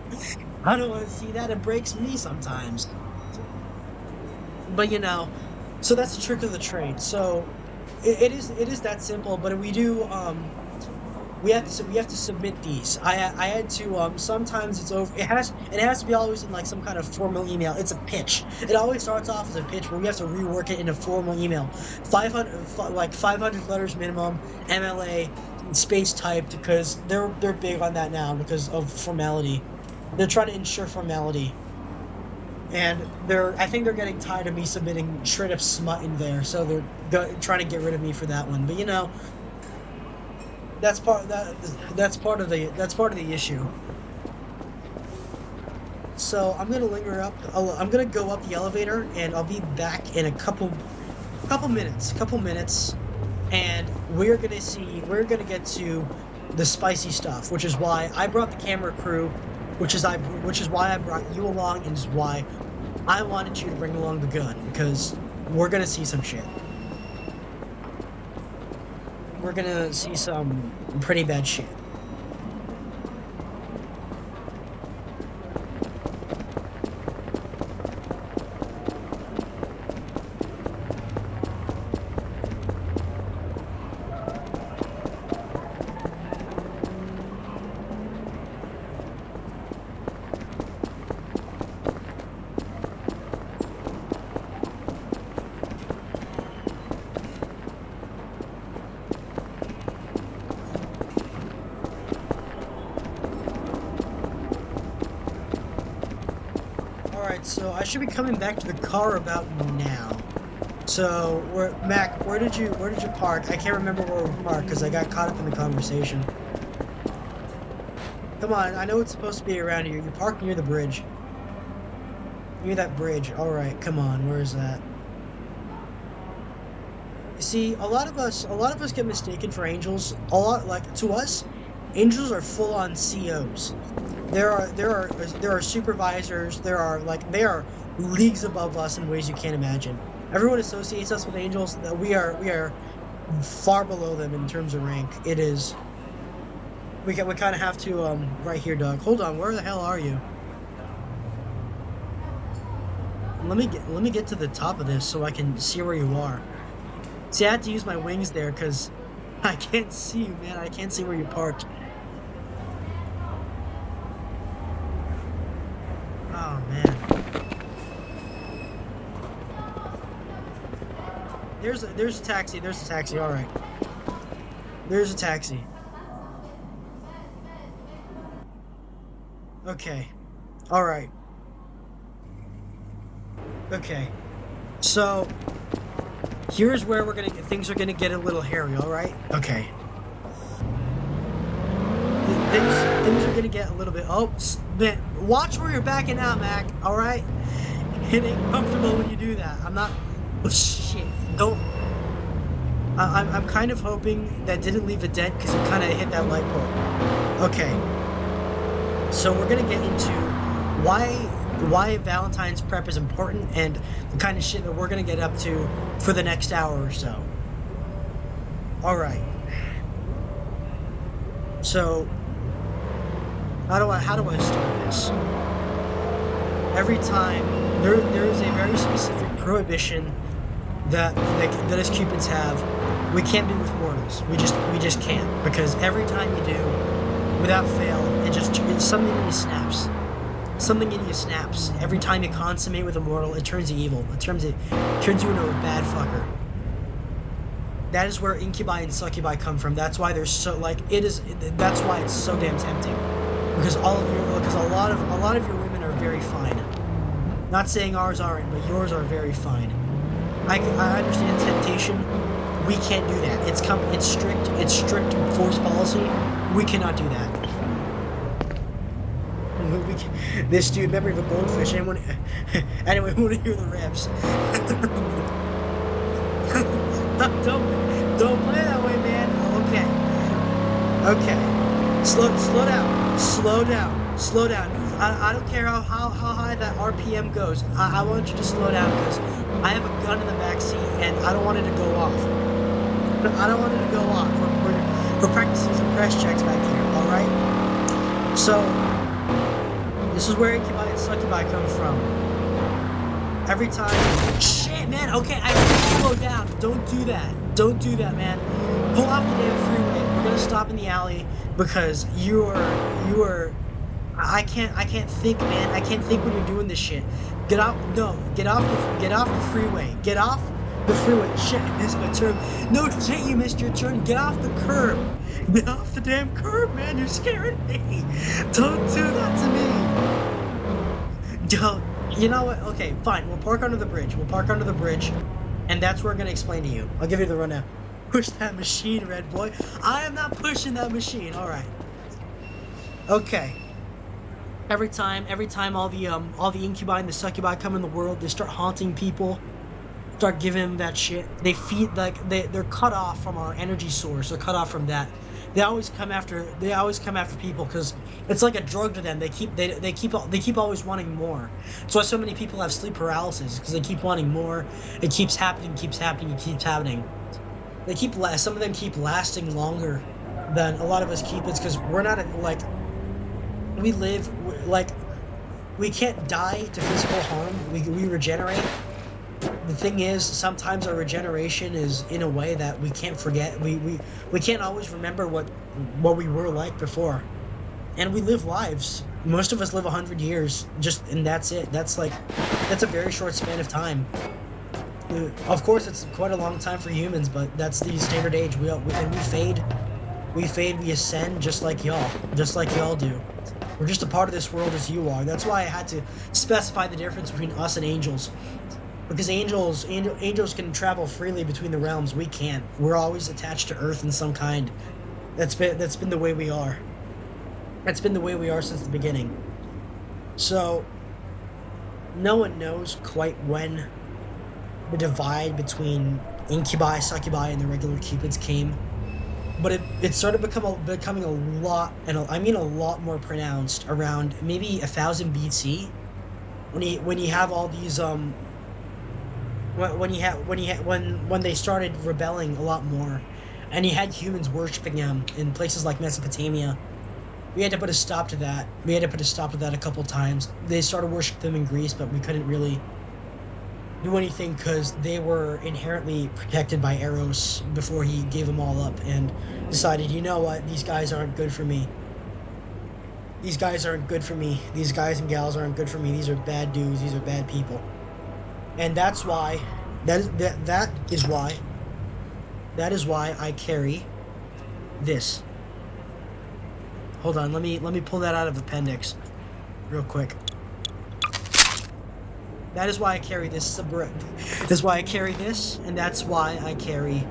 I don't want to see that. It breaks me sometimes. But you know, so that's the trick of the trade. So it is that simple. But we do we have to submit these. I had to sometimes it's over. It has to be always in like some kind of formal email. It's a pitch. It always starts off as a pitch, but we have to rework it in a formal email. 500 letters minimum, MLA, space typed because they're big on that now because of formality. They're trying to ensure formality. And I think they're getting tired of me submitting straight up smut in there, so they're trying to get rid of me for that one. But you know, that's part of the issue. So I'm gonna linger up. I'm gonna go up the elevator, and I'll be back in a couple minutes, and we're gonna get to the spicy stuff, which is why I brought the camera crew. Which is why I brought you along, and is why I wanted you to bring along the gun, because we're gonna see some shit. We're gonna see some pretty bad shit. So I should be coming back to the car about now. So Mac, where did you park? I can't remember where we parked because I got caught up in the conversation. Come on, I know it's supposed to be around here. You parked near the bridge. Near that bridge. All right, come on. Where is that? You see, a lot of us get mistaken for angels. To us, angels are full-on COs. There are supervisors. They are leagues above us in ways you can't imagine. Everyone associates us with angels. That we are far below them in terms of rank. It is. We kind of have to right here, Doug. Hold on. Where the hell are you? Let me get to the top of this so I can see where you are. See, I had to use my wings there because I can't see you, man. I can't see where you parked. Oh, man. There's a taxi. There's a taxi. All right. There's a taxi. Okay. All right. Okay. So here's where things are gonna get a little hairy. All right. Okay. Things are gonna get a little bit. Oh, man, watch where you're backing out, Mac. All right. It ain't comfortable when you do that. I'm not. Oh shit! Don't. I'm kind of hoping that didn't leave a dent because it kind of hit that light pole. Okay. So we're gonna get into why Valentine's prep is important and the kind of shit that we're gonna get up to for the next hour or so. All right. So how do I start this? Every time there is a very specific prohibition that us Cupids have. We can't be with mortals. We just can't, because every time you do, without fail, something in you snaps. Something in you snaps. Every time you consummate with a mortal, it turns you evil. It turns you into a bad fucker. That is where incubi and succubi come from. That's why they're so that's why it's so damn tempting. Because a lot of your women are very fine. Not saying ours aren't, but yours are very fine. I understand temptation. We can't do that. It's strict force policy. We cannot do that. This dude, remember the goldfish? Anyway, we want to hear the raps. don't play that way, man. Okay. Slow down. I don't care how high that RPM goes. I want you to slow down because I have a gun in the back seat and I don't want it to go off. We're practicing some crash checks back here, alright? So, this is where incubi and succubi come from. Every time... Shit, man, okay, I have to slow down. Don't do that, man. Pull off the damn freeway. We're gonna stop in the alley because you are... I can't think, man. I can't think when you're doing this shit. Get off the freeway. Get off the freeway. Shit, I missed my turn. No shit, you missed your turn. Get off the curb. Get off the damn curb, man. You're scaring me. Don't do that to me. Don't. You know what? Okay, fine. We'll park under the bridge. And that's where I'm gonna explain to you. I'll give you the rundown. Push that machine, Red Boy. I am not pushing that machine. All right. Okay. Every time all the incubi and the succubi come in the world, they start haunting people, start giving them that shit. They feed they're cut off from our energy source. They're cut off from that. They always come after people because it's like a drug to them. They keep always wanting more. That's why so many people have sleep paralysis, because they keep wanting more. It keeps happening. Some of them keep lasting longer than a lot of us Cupids, because we're not we live, we can't die to physical harm. We regenerate. The thing is, sometimes our regeneration is in a way that we can't forget. We can't always remember what we were like before. And we live lives. Most of us live 100 years, and that's it. That's a very short span of time. Of course, it's quite a long time for humans, but that's the standard age. We fade. We ascend just like y'all do. We're just a part of this world as you are. That's why I had to specify the difference between us and angels. Because angels can travel freely between the realms. We can't. We're always attached to Earth in some kind. That's been the way we are. That's been the way we are since the beginning. So, no one knows quite when the divide between incubi, succubi, and the regular Cupids came. But it started becoming a lot, and I mean a lot more pronounced around maybe 1000 BC, when you have all these when they started rebelling a lot more, and you had humans worshiping them in places like Mesopotamia. We had to put a stop to that. A couple times. They started worshiping them in Greece, but we couldn't really do anything because they were inherently protected by Eros before he gave them all up and decided, you know what, these guys aren't good for me. These guys and gals aren't good for me. These are bad dudes. These are bad people. And that's why, that is why I carry this. Hold on, let me pull that out of appendix real quick. That is why I carry this. That's why I carry this, and that's why I carry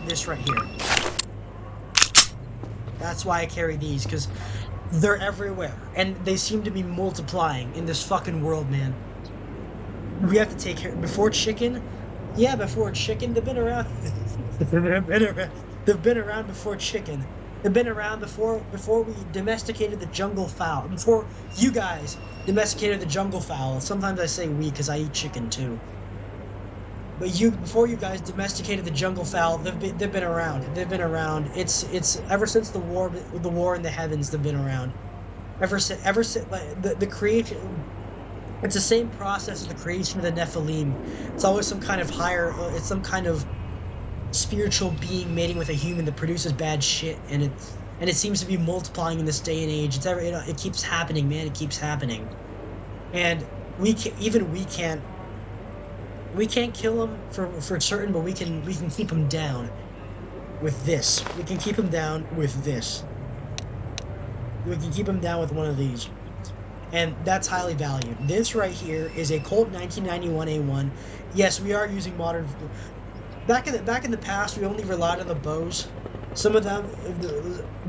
this right here. That's why I carry these, because they're everywhere, and they seem to be multiplying in this fucking world, man. We have to take care. Before chicken, yeah, before chicken, they've been around. They've been around before chicken. They've been around before we domesticated the jungle fowl. Before you guys domesticated the jungle fowl. Sometimes I say we because I eat chicken too. But before you guys domesticated the jungle fowl, they've been around. They've been around. It's ever since the war in the heavens. They've been around. Ever since like the creation. It's the same process as the creation of the Nephilim. It's always some kind of higher. It's some kind of spiritual being mating with a human that produces bad shit, and it seems to be multiplying in this day and age. It keeps happening, man. It keeps happening, and we can't kill them for certain, but we can keep them down with this. We can keep them down with this. We can keep them down with one of these, and that's highly valued. This right here is a Colt 1991 A1. Yes, we are using modern. Back in the past, we only relied on the bows. Some of them,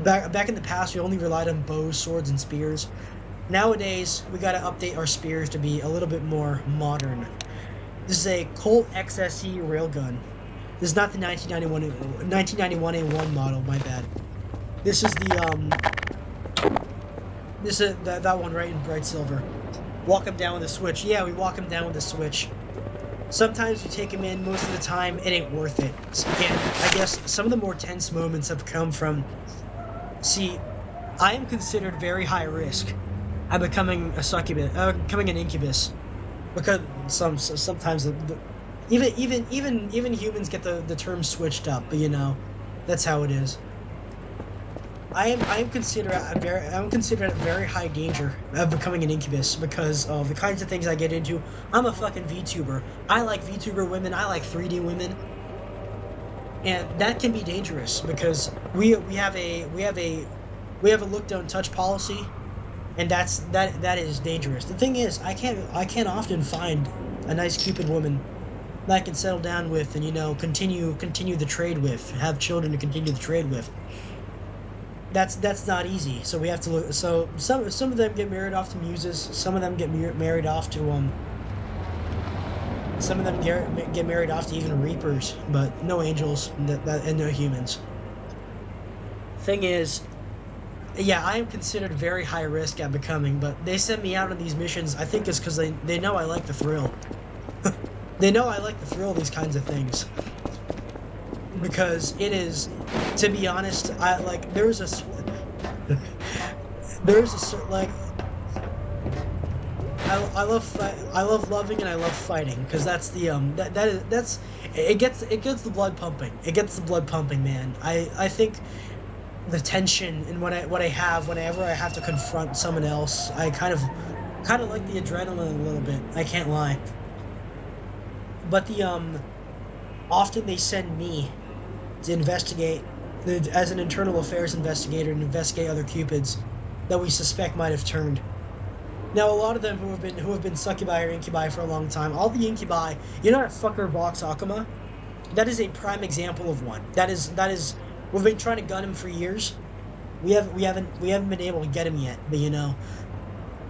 back in the past, we only relied on bows, swords, and spears. Nowadays, we gotta update our spears to be a little bit more modern. This is a Colt XSE railgun. This is not the 1991 A1 model. My bad. This is that one right in bright silver. Walk him down with a switch. Yeah, we walk him down with a switch. Sometimes you take him in, most of the time it ain't worth it. And I guess some of the more tense moments have come from... See, I am considered very high risk at becoming a succubus, becoming an incubus. Because sometimes even humans get the term switched up, but you know, that's how it is. I am considered at very high danger of becoming an incubus because of the kinds of things I get into. I'm a fucking VTuber. I like VTuber women. I like 3D women, and that can be dangerous because we have a look don't touch policy, and that is dangerous. The thing is, I can't often find a nice Cupid woman that I can settle down with and, you know, continue the trade with, have children to continue the trade with. That's not easy. So we have to look. So some of them get married off to muses. Some of them get married off to Some of them get married off to even reapers, but no angels and no humans. Thing is, yeah, I am considered very high risk at becoming, but they send me out on these missions. I think it's because they know I like the thrill. They know I like the thrill of these kinds of things. Because it is, to be honest, I like there's a like I love loving and I love fighting because that's the it gets the blood pumping. It gets the blood pumping, man. I think the tension and what I have whenever I have to confront someone else, I kind of like the adrenaline a little bit. I can't lie. But often they send me to investigate as an internal affairs investigator and investigate other Cupids that we suspect might have turned. Now, a lot of them who have been succubi or incubi for a long time, all the incubi, you know that fucker Vox Akama? That is a prime example of one. That is we've been trying to gun him for years. We haven't been able to get him yet, but you know,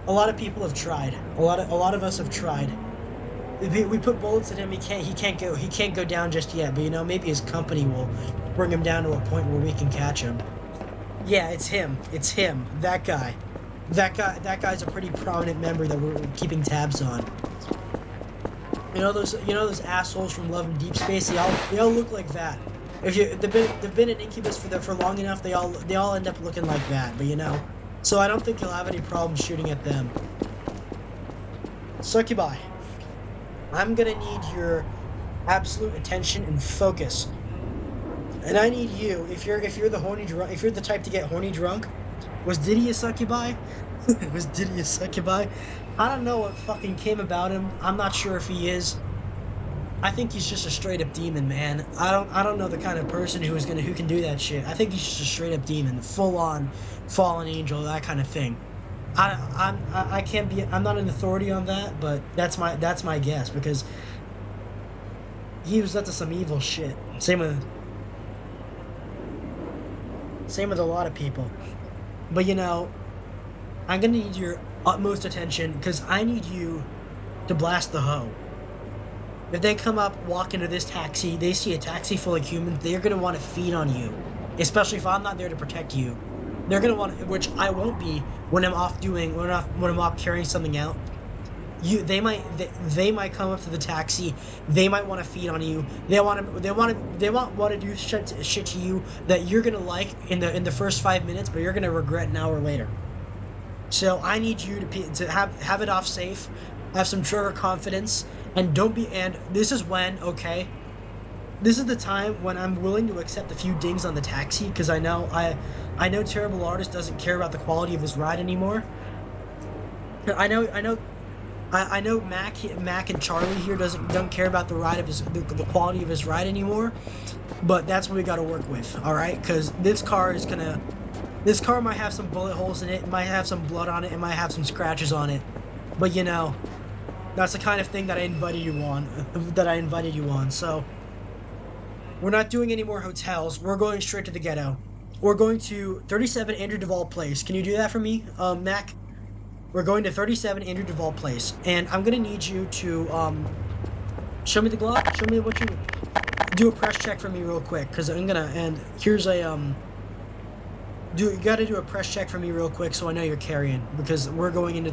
a lot of people have tried. A lot of us have tried. We put bullets at him. He can't go down just yet. But you know, maybe his company will bring him down to a point where we can catch him. Yeah, it's him. It's him. That guy. That guy's a pretty prominent member that we're keeping tabs on. You know those assholes from Love and Deep Space. They all look like that. They've been an incubus for long enough. They all end up looking like that. But you know, so I don't think you'll have any problem shooting at them. Succubi. I'm gonna need your absolute attention and focus. And I need you, if you're the horny drunk, if you're the type to get horny drunk. Was Diddy a succubi? Was Diddy a succubi? I don't know what fucking came about him. I'm not sure if he is. I think he's just a straight up demon, man. I don't know the kind of person who can do that shit. I think he's just a straight up demon, full on fallen angel, that kind of thing. I can't be, I'm not an authority on that, but that's my guess, because he was up to some evil shit. Same with a lot of people. But you know, I'm gonna need your utmost attention, because I need you to blast the hoe. If they come up, walk into this taxi, they see a taxi full of humans, they're gonna want to feed on you. Especially if I'm not there to protect you. They're gonna want, which I won't be when I'm off carrying something out. They might come up to the taxi. They might want to feed on you. They want to do shit to you that you're gonna like in the first 5 minutes, but you're gonna regret an hour later. So I need you to have it off safe, have some trigger confidence, and don't be. And this is when, okay, this is the time when I'm willing to accept a few dings on the taxi, because I know Terrible Artist doesn't care about the quality of his ride anymore. I know Mac and Charlie here don't care about the quality of his ride anymore, but that's what we got to work with, all right? Because this car might have some bullet holes in it, it might have some blood on it, it might have some scratches on it, but you know, that's the kind of thing that I invited you on. So we're not doing any more hotels. We're going straight to the ghetto. We're going to 37 Andrew Duvall Place. Can you do that for me, Mac? We're going to 37 Andrew Duvall Place, and I'm gonna need you to show me the Glock. Show me what you do. A press check for me real quick, because I'm gonna. And here's a you gotta do a press check for me real quick, so I know you're carrying, because we're going into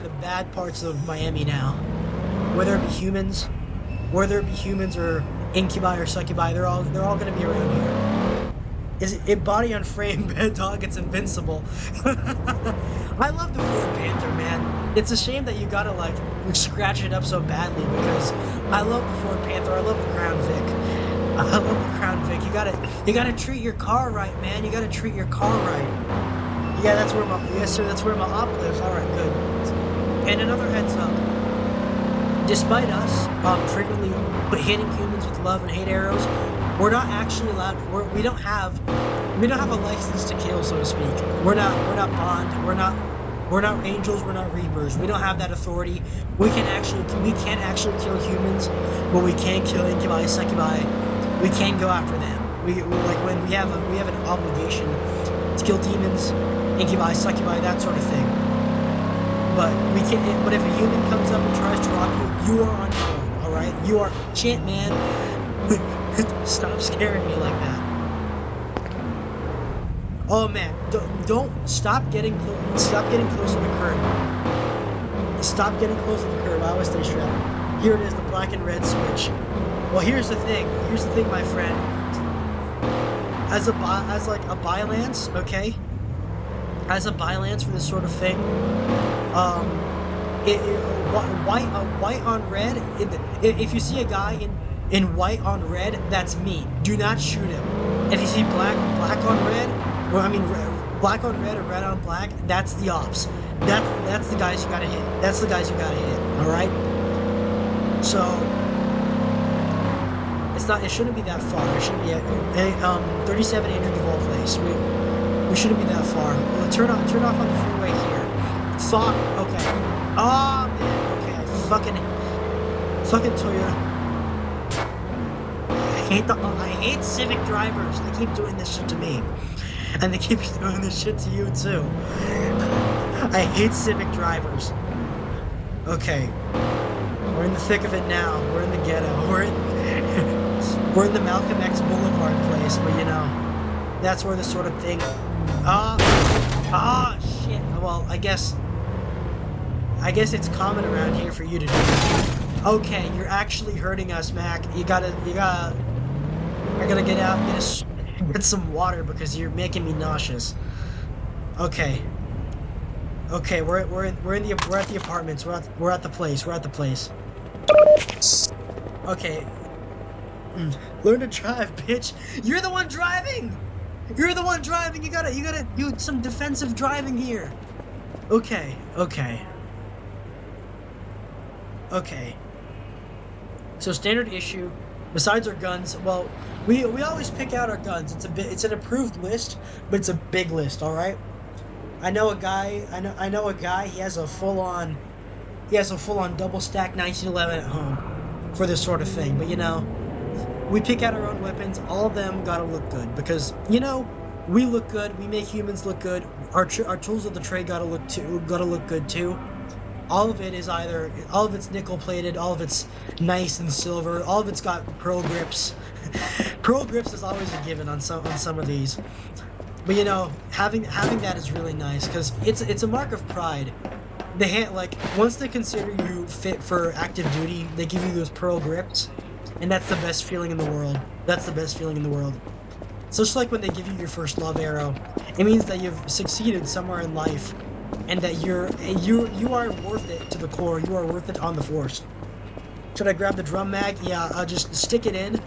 the bad parts of Miami now. Whether it be humans or incubi or succubi, they're all gonna be around here. Is it body on frame, bad dog, it's invincible. I love the Ford Panther, man. It's a shame that you gotta like scratch it up so badly, because I love the Ford Panther. I love the Crown Vic. I love the Crown Vic. You gotta treat your car right, man. You gotta treat your car right. Yeah, that's where my op lives. All right, good. And another heads up. Despite us frequently hitting humans with love and hate arrows, we're not actually allowed. We don't have a license to kill, so to speak. We're not Bond. We're not angels. We're not reapers. We don't have that authority. We can't actually kill humans, but we can kill incubi, succubi. We can go after them. We like when we have an obligation to kill demons, incubi, succubi, that sort of thing. But we can't. But if a human comes up and tries to rob you, you are on your own. All right, you are chant, man. Stop scaring me like that. Oh man, don't stop getting close to the curb. Stop getting close to the curb. I always stay strapped. Here it is, the black and red switch. Well, here's the thing, my friend. As like a bylance, okay? As a bylance for this sort of thing, white on red. If you see a guy in white on red, that's me. Do not shoot him. If you see black on red, black on red or red on black, that's the ops. That's the guys you gotta hit. All right. So it shouldn't be that far. It shouldn't be at 37 Andrew Duvall Place. We shouldn't be that far. Well, turn off on the freeway here. Fuck. Okay. Oh man. Okay. Fucking Toyota. I hate Civic drivers. They keep doing this shit to me. And they keep doing this shit to you too. I hate Civic drivers. Okay. We're in the thick of it now. We're in the ghetto. We're in the Malcolm X Boulevard place, but you know, that's where this sort of thing. Shit. Well, I guess it's common around here for you to do that. Okay, you're actually hurting us, Mac. I gotta get out and get some water, because you're making me nauseous. Okay, we're at the apartments. We're at the place. Okay. Learn to drive, bitch. You're the one driving. You gotta do some defensive driving here. Okay. So standard issue. Besides our guns, well, we always pick out our guns. It's an approved list, but it's a big list. All right. I know a guy. I know a guy. He has a full on double stack 1911 at home for this sort of thing. But we pick out our own weapons. All of them gotta look good because we look good. We make humans look good. Our tools of the trade gotta look good too. All of it's nickel plated. All of it's nice and silver. All of it's got pearl grips. Pearl grips is always a given on some of these. But having that is really nice because it's a mark of pride. Once they consider you fit for active duty, they give you those pearl grips, and that's the best feeling in the world. That's the best feeling in the world. So just like when they give you your first love arrow, it means that you've succeeded somewhere in life, and that you are worth it to the core. You are worth it on the force. Should I grab the drum mag? Yeah, I'll just stick it in.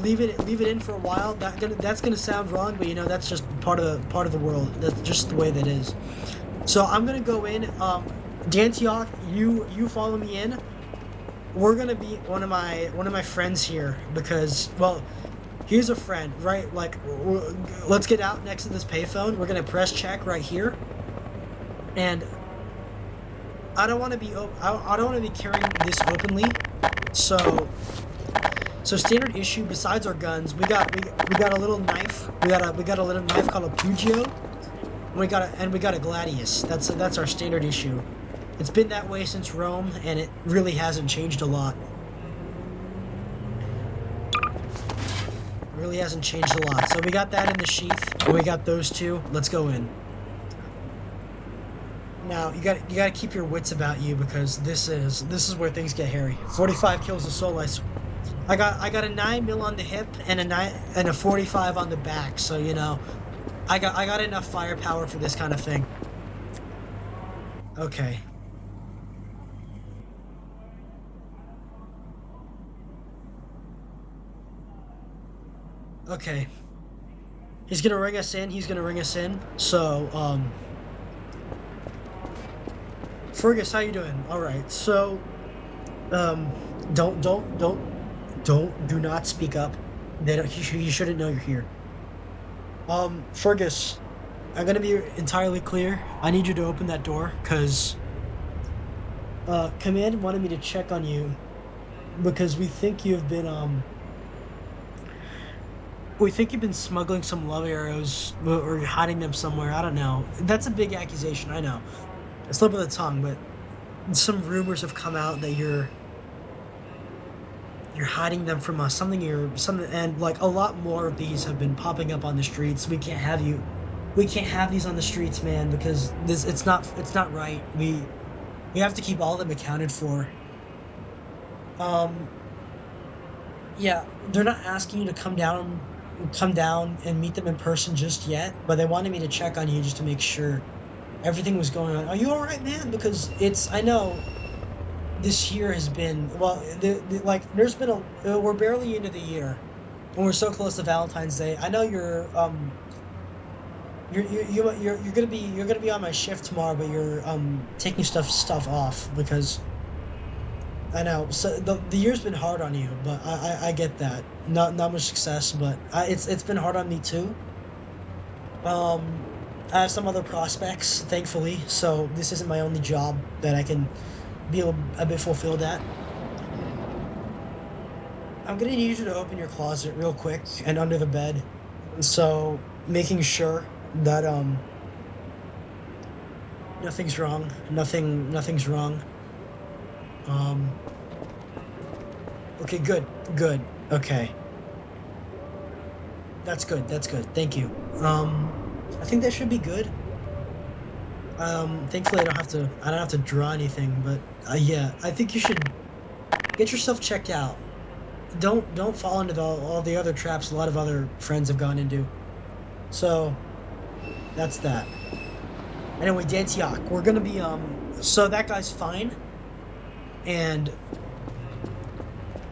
Leave it in for a while. That's gonna sound wrong, but that's just part of the world. That's just the way that is. So I'm gonna go in. Dantiok, you follow me in. We're gonna be one of my friends here because, well, here's a friend, right? Let's get out next to this payphone. We're gonna press check right here, and I don't want to be carrying this openly. So standard issue. Besides our guns, we got a little knife. We got a little knife called a Pugio. We got a Gladius. That's our standard issue. It's been that way since Rome, and it really hasn't changed a lot. Really hasn't changed a lot. So we got that in the sheath. We got those two. Let's go in. Now you gotta keep your wits about you because this is where things get hairy. 45 kills of soul. I got a 9mm on the hip and a 45 on the back. So I got enough firepower for this kind of thing. Okay. Okay. He's gonna ring us in. So, Fergus, how you doing? All right. So, do not speak up. You shouldn't know you're here. Fergus, I'm gonna be entirely clear. I need you to open that door, cause Command wanted me to check on you because we think you've been smuggling some love arrows or hiding them somewhere. I don't know. That's a big accusation, I know. A slip of the tongue, but some rumors have come out that you're hiding them from us. And a lot more of these have been popping up on the streets. We can't have these on the streets, man, because it's not right. We have to keep all of them accounted for. Yeah, they're not asking you to come down and meet them in person just yet, but they wanted me to check on you just to make sure everything was going on. Are you all right, man? Because I know this year has been, well, there's been we're barely into the year, and we're so close to Valentine's Day. I know you're gonna be on my shift tomorrow, but you're taking stuff off because I know. So the year's been hard on you, but I get that. Not much success, but it's been hard on me too. I have some other prospects, thankfully, so this isn't my only job that I can be a bit fulfilled at. I'm gonna need you to open your closet real quick and under the bed, so making sure that nothing's wrong. Nothing's wrong. Okay, good. Okay. That's good. Thank you. I think that should be good. Thankfully I don't have to draw anything, but yeah, I think you should get yourself checked out. Don't fall into all the other traps a lot of other friends have gone into. So that's that. Anyway, Dantiok, we're gonna be so that guy's fine, and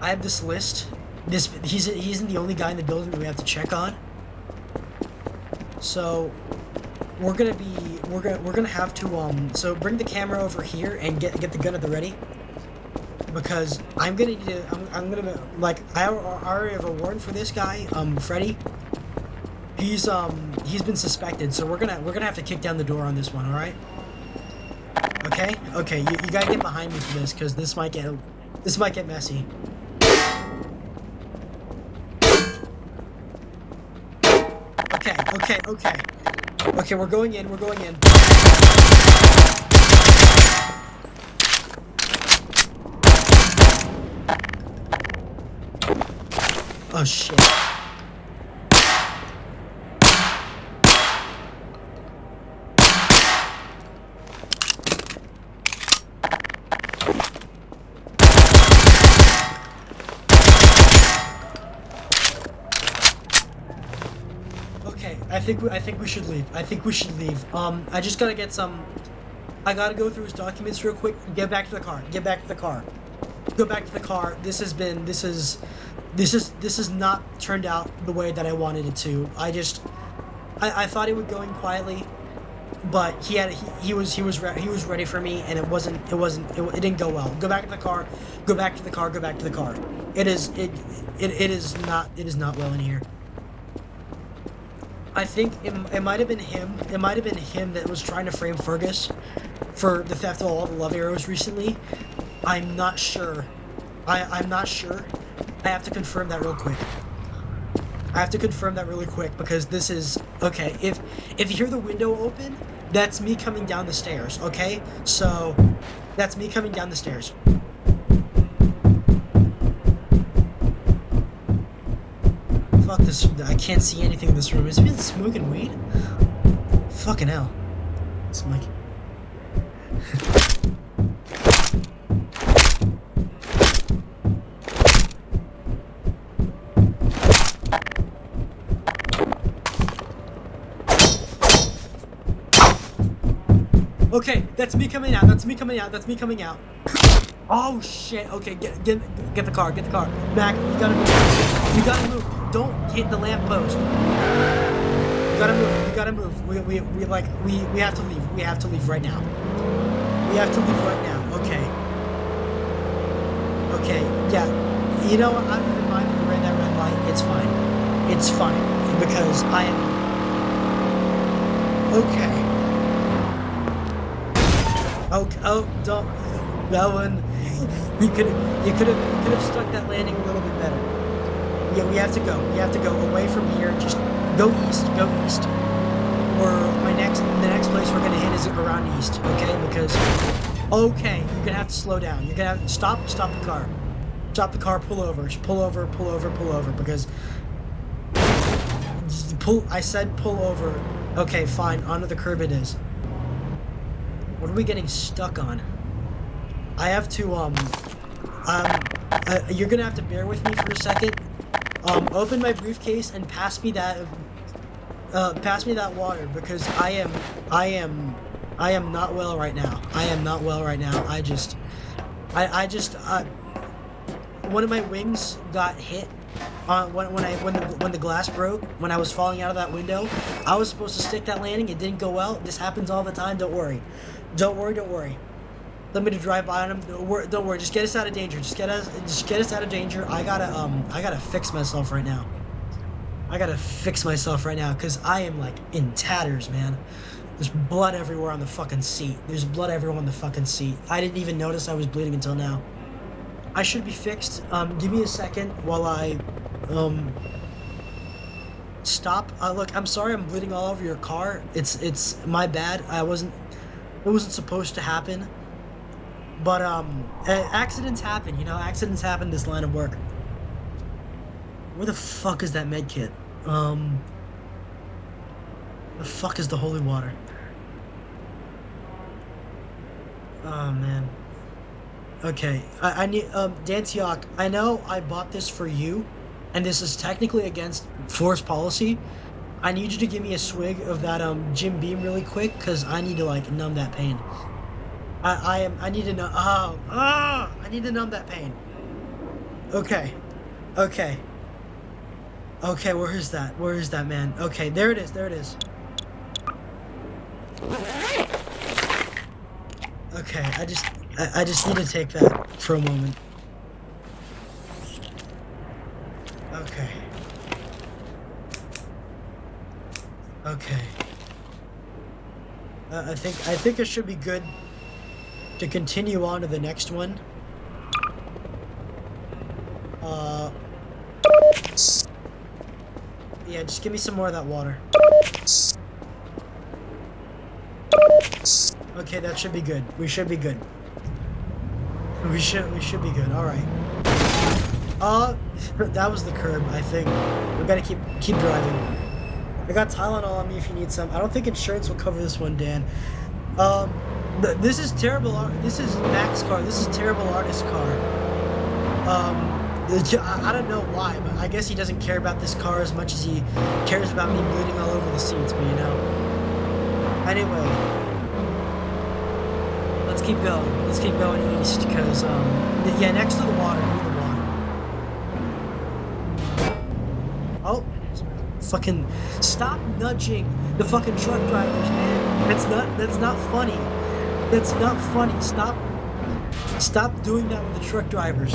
I have this list. He isn't the only guy in the building that we have to check on. So we're gonna have to so bring the camera over here and get the gun at the ready, because I'm gonna need to. I'm gonna like I already have a warrant for this guy, Freddy. He's been suspected, so we're gonna have to kick down the door on this one. All right. Okay. Okay. You gotta get behind me for this, because this might get messy. Okay. Okay. Okay. Okay. We're going in. We're going in. Oh shit. Okay, I think we should leave. I think we should leave. I just gotta get some. I gotta go through his documents real quick. Get back to the car. Get back to the car. Go back to the car. This has not turned out the way that I wanted it to. I thought it would go in quietly, but he was ready for me, and it didn't go well. Go back to the car. Go back to the car. Go back to the car. It is not well in here. I think it might have been him. It might have been him that was trying to frame Fergus for the theft of all the love arrows recently. I'm not sure. I'm not sure. I have to confirm that real quick. I have to confirm that really quick, because this is okay. If you hear the window open, that's me coming down the stairs. Okay, so that's me coming down the stairs. Fuck this. I can't see anything in this room. Is he been smoking weed? Fucking hell. It's like. Okay, that's me coming out. That's me coming out. That's me coming out. Oh shit. Okay, get the car. Get the car. Mac, you gotta move. You gotta move. Don't hit the lamppost. You gotta move. You gotta move. We have to leave. We have to leave right now. We have to leave right now. Okay. Okay. Yeah. You know what? I don't even mind if you ran that red light. It's fine. It's fine, because I am. Okay. Oh, don't. That one. You could have stuck that landing a little bit better. Yeah, we have to go. We have to go away from here. Just go east. Go east. Or the next place we're gonna hit is around east. Okay, because okay, you're gonna have to slow down. You're gonna have to stop the car. Stop the car. Pull over. Pull over. Pull over. Pull over. Because pull. I said pull over. Okay, fine. Onto the curb it is. What are we getting stuck on? I have to, you're gonna have to bear with me for a second. Open my briefcase and pass me that water, because I am not well right now. I am not well right now. One of my wings got hit when the glass broke, when I was falling out of that window. I was supposed to stick that landing. It didn't go well. This happens all the time. Don't worry. Don't worry. Don't worry. Let me to drive by on him. Don't worry. Just get us out of danger. Just get us out of danger. I gotta fix myself right now. I gotta fix myself right now, because I am like in tatters, man. There's blood everywhere on the fucking seat. There's blood everywhere on the fucking seat. I didn't even notice I was bleeding until now. I should be fixed. Give me a second while I stop. Look, I'm sorry I'm bleeding all over your car. It's my bad. It wasn't supposed to happen. But accidents happen, you know. Accidents happen in this line of work. Where the fuck is that med kit? The fuck is the holy water? Oh man. Okay, I need Danciok, I know I bought this for you, and this is technically against force policy. I need you to give me a swig of that Jim Beam really quick, because I need to like numb that pain. I need to know. I need to numb that pain. Okay. Okay. Okay, where is that? Where is that, man? Okay, there it is. There it is. Okay, I just need to take that for a moment. Okay. Okay. I think it should be good to continue on to the next one. Yeah, just give me some more of that water. Okay, that should be good. We should be good. We should be good. All right. That was the curb, I think. We gotta keep driving. I got Tylenol on me if you need some. I don't think insurance will cover this one, Dan. This is terrible. This is Mac's car. This is terrible artist car. I don't know why, but I guess he doesn't care about this car as much as he cares about me bleeding all over the seats. But you know. Anyway, let's keep going. Let's keep going east, because yeah, next to the water. Near the water. Oh. Fucking stop nudging the fucking truck drivers, man. That's not funny. That's not funny. Stop doing that with the truck drivers.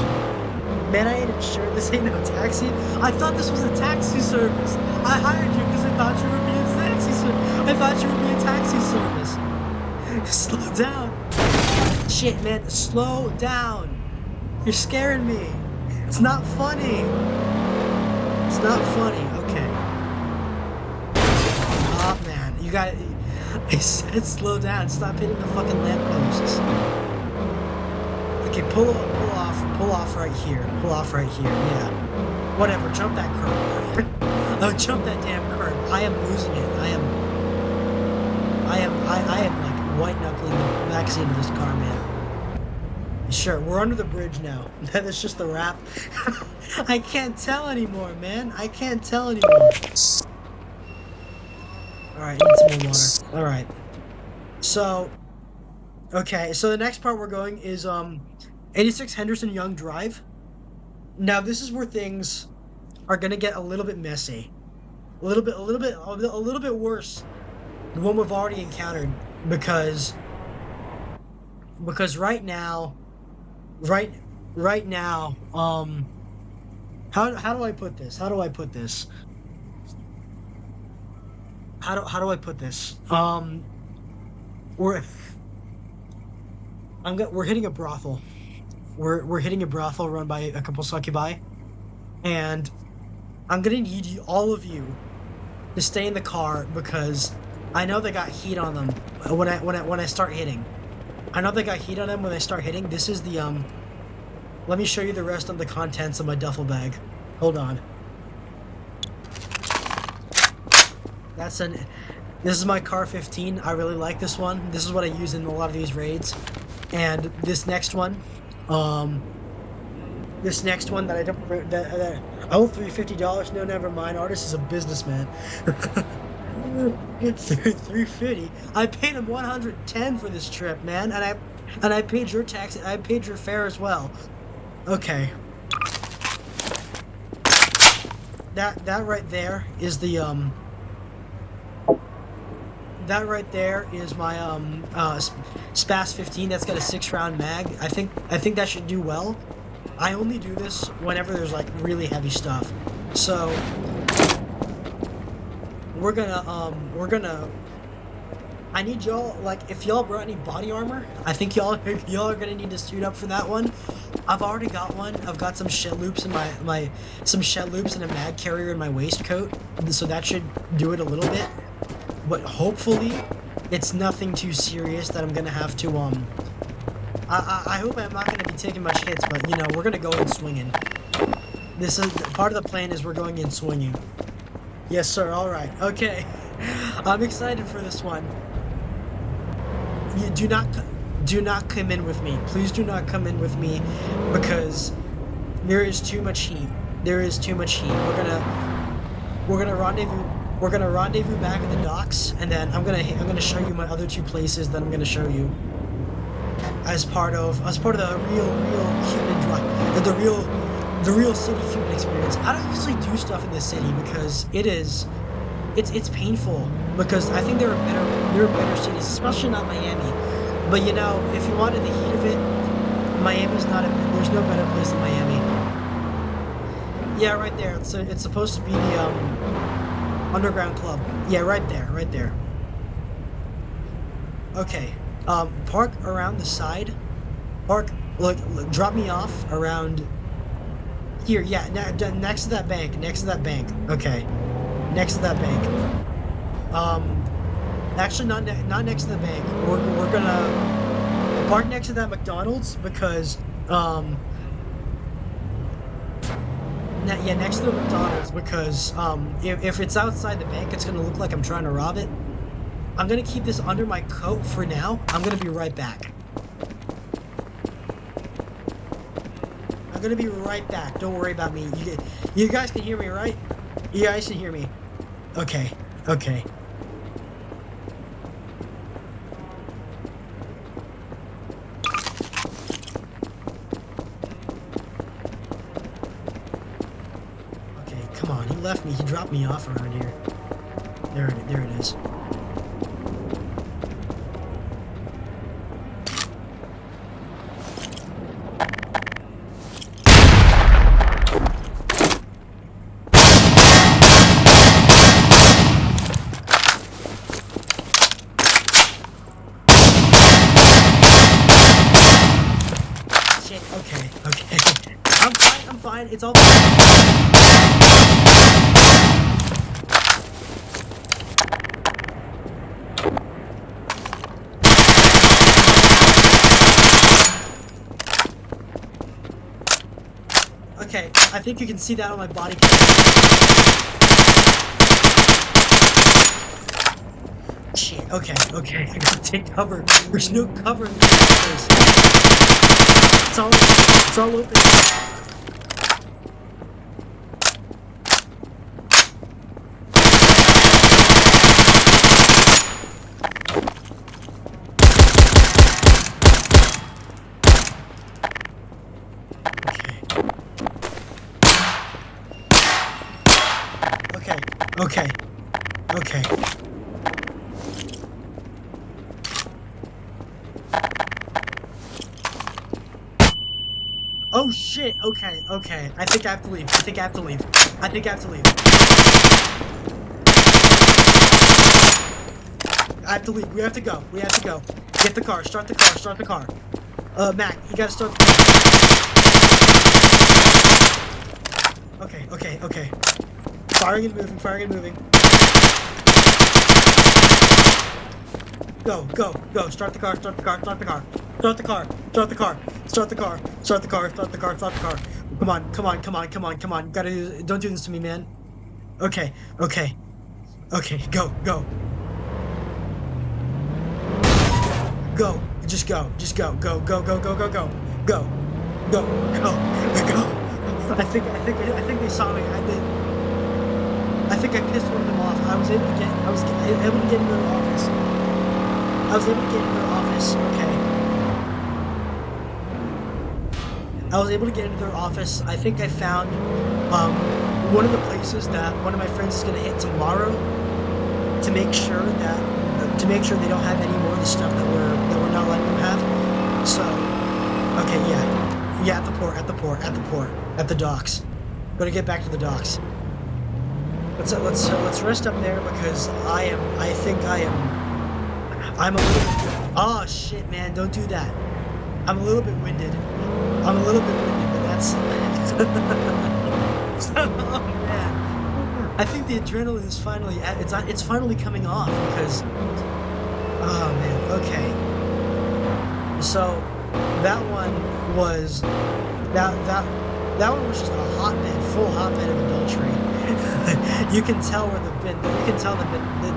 Man, I ain't insured. This ain't no taxi. I thought this was a taxi service. I hired you because I thought you were being taxi service. I thought you were being taxi service. Slow down. Shit, man, slow down. You're scaring me. It's not funny. It's not funny. Okay. Oh man, you got it. I said slow down. Stop hitting the fucking lampposts. Okay, pull off right here. Pull off right here. Yeah. Whatever. Jump that curb. Oh, jump that damn curb. I am losing it. I am like white knuckling the backseat of this car, man. Sure, we're under the bridge now. That's just the wrap. I can't tell anymore, man. I can't tell anymore. Alright, need some more water. Alright. So, okay, so the next part we're going is 86 Henderson Young Drive. Now this is where things are gonna get a little bit messy. A little bit worse than what we've already encountered, because right now, how do I put this? How do I put this? We're hitting a brothel. We're hitting a brothel run by a couple succubi, and I'm gonna need all of you to stay in the car, because I know they got heat on them when I start hitting. I know they got heat on them when I start hitting. This is the let me show you the rest of the contents of my duffel bag. Hold on. This is my car 15. I really like this one. This is what I use in a lot of these raids. And this next one that I don't, that I owe $350. No, never mind. Artist is a businessman. $350. I paid him $110 for this trip, man, and I paid your tax. I paid your fare as well. Okay. That right there is the That right there is my Spas 15. That's got a 6-round mag. I think that should do well. I only do this whenever there's like really heavy stuff. So we're gonna I need y'all, like, if y'all brought any body armor, I think y'all are gonna need to suit up for that one. I've already got one. I've got some shed loops in some shed loops and a mag carrier in my waistcoat, so that should do it a little bit. But hopefully, it's nothing too serious that I'm gonna have to I hope I'm not gonna be taking much hits, but you know, we're gonna go in swinging. This is part of the plan, is we're going in swinging. Yes, sir. All right. Okay. I'm excited for this one. You do not come in with me. Please do not come in with me, because there is too much heat. There is too much heat. We're gonna rendezvous. We're gonna rendezvous back at the docks, and then I'm gonna show you my other 2 places that I'm gonna show you as part of the real Cupid drive, the real city Cupid experience. I don't usually do stuff in this city because it's painful, because I think there are better cities, especially not Miami. But you know, if you wanted the heat of it, there's no better place than Miami. Yeah, right there. So it's supposed to be the underground club. Yeah, right there, right there. Okay. Park around the side. Park. Look, drop me off around here. Yeah, next to that bank. Next to that bank. Okay. Next to that bank. Um, actually, not next to the bank. We're gonna park next to that McDonald's because yeah, next to the McDonald's because if it's outside the bank, it's gonna look like I'm trying to rob it. I'm gonna keep this under my coat for now. I'm gonna be right back. I'm gonna be right back. Don't worry about me. You guys can hear me, right? You guys can hear me. Okay. Okay. Okay, come on. He left me. He dropped me off around here. There it is. Okay, okay. I'm fine. It's all fine. Okay, I think you can see that on my body cam. Shit, okay, okay. I gotta take cover. There's no cover in this place. It's all open. Okay. Okay. Oh shit, okay, okay. I think I have to leave. I think I have to leave. I think I have to leave. I have to leave. We have to go. We have to go. Get the car. Start the car. Start the car. Mac, you gotta start the car. Okay, okay, okay. Firing and moving, firing and moving. Go, go, go. Start the car, start the car, start the car. Start the car, start the car, start the car, start the car, start the car, start the car. Come on, come on, come on, come on, come on. Don't do this to me, man. Okay, okay. Okay, go, go. Go. Just go. Just go. Go, go, go, go, go, go. Go. Go. Go. Go. I think they saw me. I think I pissed one of them off. I was able to get into their office. I was able to get into their office. Okay. I was able to get into their office. I think I found one of the places that one of my friends is gonna hit tomorrow to make sure they don't have any more of the stuff that we're not letting them have. So, okay, yeah, at the docks. Gotta get back to the docks. Let's rest up there because I'm a little. Oh shit, man! Don't do that. I'm a little bit winded. But that's. Oh man, I think the adrenaline is finally it's finally coming off because. Oh man. Okay. So that one was that one was just a full hotbed of adultery. You can tell where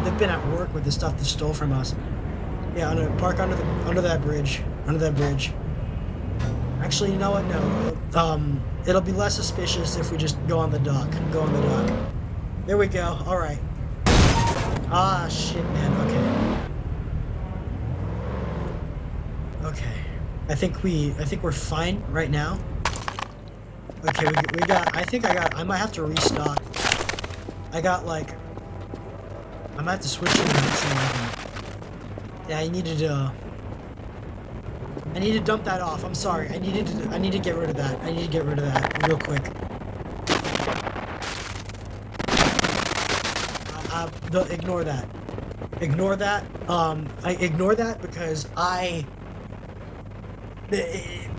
they've been at work with the stuff they stole from us. Yeah, park under that bridge. Under that bridge. Actually, you know what? No. It'll be less suspicious if we just go on the dock. Go on the dock. There we go. All right. Ah, shit, man. Okay. Okay. I think we're fine right now. Okay, we got. I might have to restock. I got like. I might have to switch to the next one. Yeah, I need to dump that off. I'm sorry. I need to get rid of that. I need to get rid of that real quick. ignore that. Ignore that. I ignore that because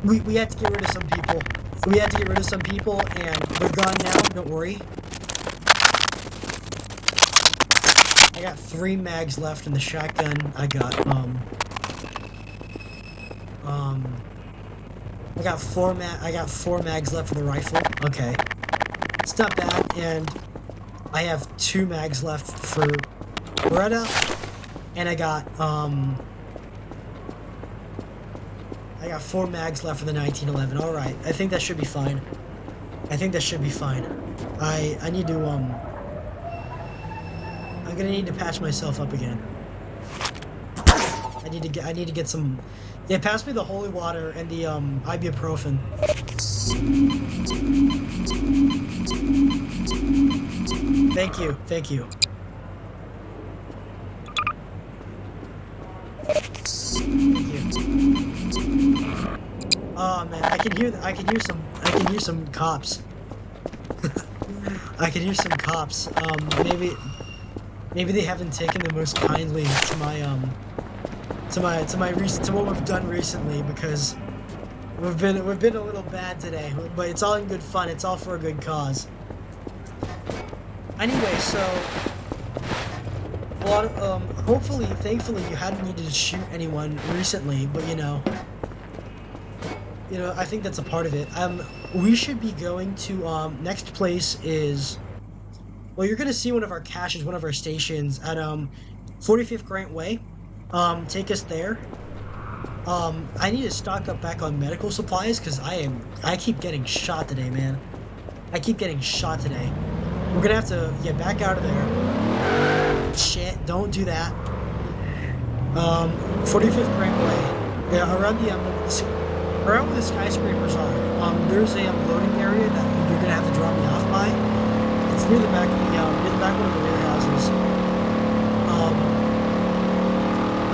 we had to get rid of some people. We had to get rid of some people, and they're gone now. Don't worry. I got 3 mags left in the shotgun. I got I got 4 mags left for the rifle. Okay, it's not bad, and I have 2 mags left for Beretta, and I got 4 mags left for the 1911. All right, I think that should be fine. I think that should be fine. I need to I'm gonna need to patch myself up again. I need to get some. Yeah, pass me the holy water and the ibuprofen. Thank you, thank you. Thank you. Oh man, I can hear some cops. I can hear some cops. Maybe they haven't taken the most kindly to what we've done recently, because we've been a little bad today, but it's all in good fun. It's all for a good cause. Anyway, so a lot of, hopefully, thankfully, you hadn't needed to shoot anyone recently, but you know, I think that's a part of it. We should be going to next place is. Well, you're gonna see one of our caches, one of our stations at 45th Grant Way. Take us there. I need to stock up back on medical supplies because I keep getting shot today, man. I keep getting shot today. We're gonna have to get back out of there. Shit, don't do that. 45th Grant Way. Yeah, around where the skyscrapers are. There's a loading area that you're gonna have to drop me off by. It's near the back of one of the warehouses.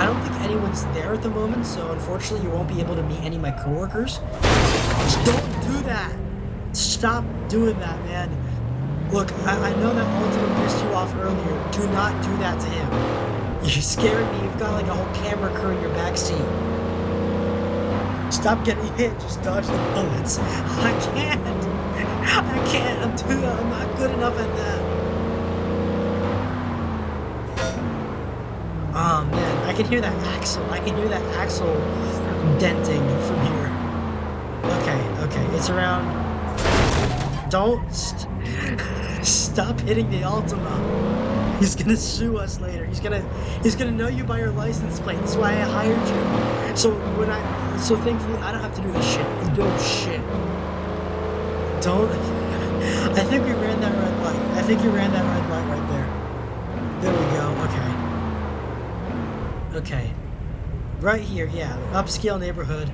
I don't think anyone's there at the moment, so unfortunately you won't be able to meet any of my coworkers. Just don't do that. Stop doing that, man. Look, I know that Ultimate pissed you off earlier. Do not do that to him. You scared me. You've got like a whole camera crew in your backseat. Stop getting hit. Just dodge the bullets. I can't. I'm not good enough at that. Oh man, I can hear that axle. I can hear that axle denting from here. Okay, it's around. Don't stop hitting the Altima. He's gonna sue us later. He's gonna know you by your license plate. That's why I hired you. So thankfully I don't have to do this shit. No shit. Don't. I think we ran that red light. I think you ran that red light right there. There we go. Okay. Right here, yeah. Upscale neighborhood.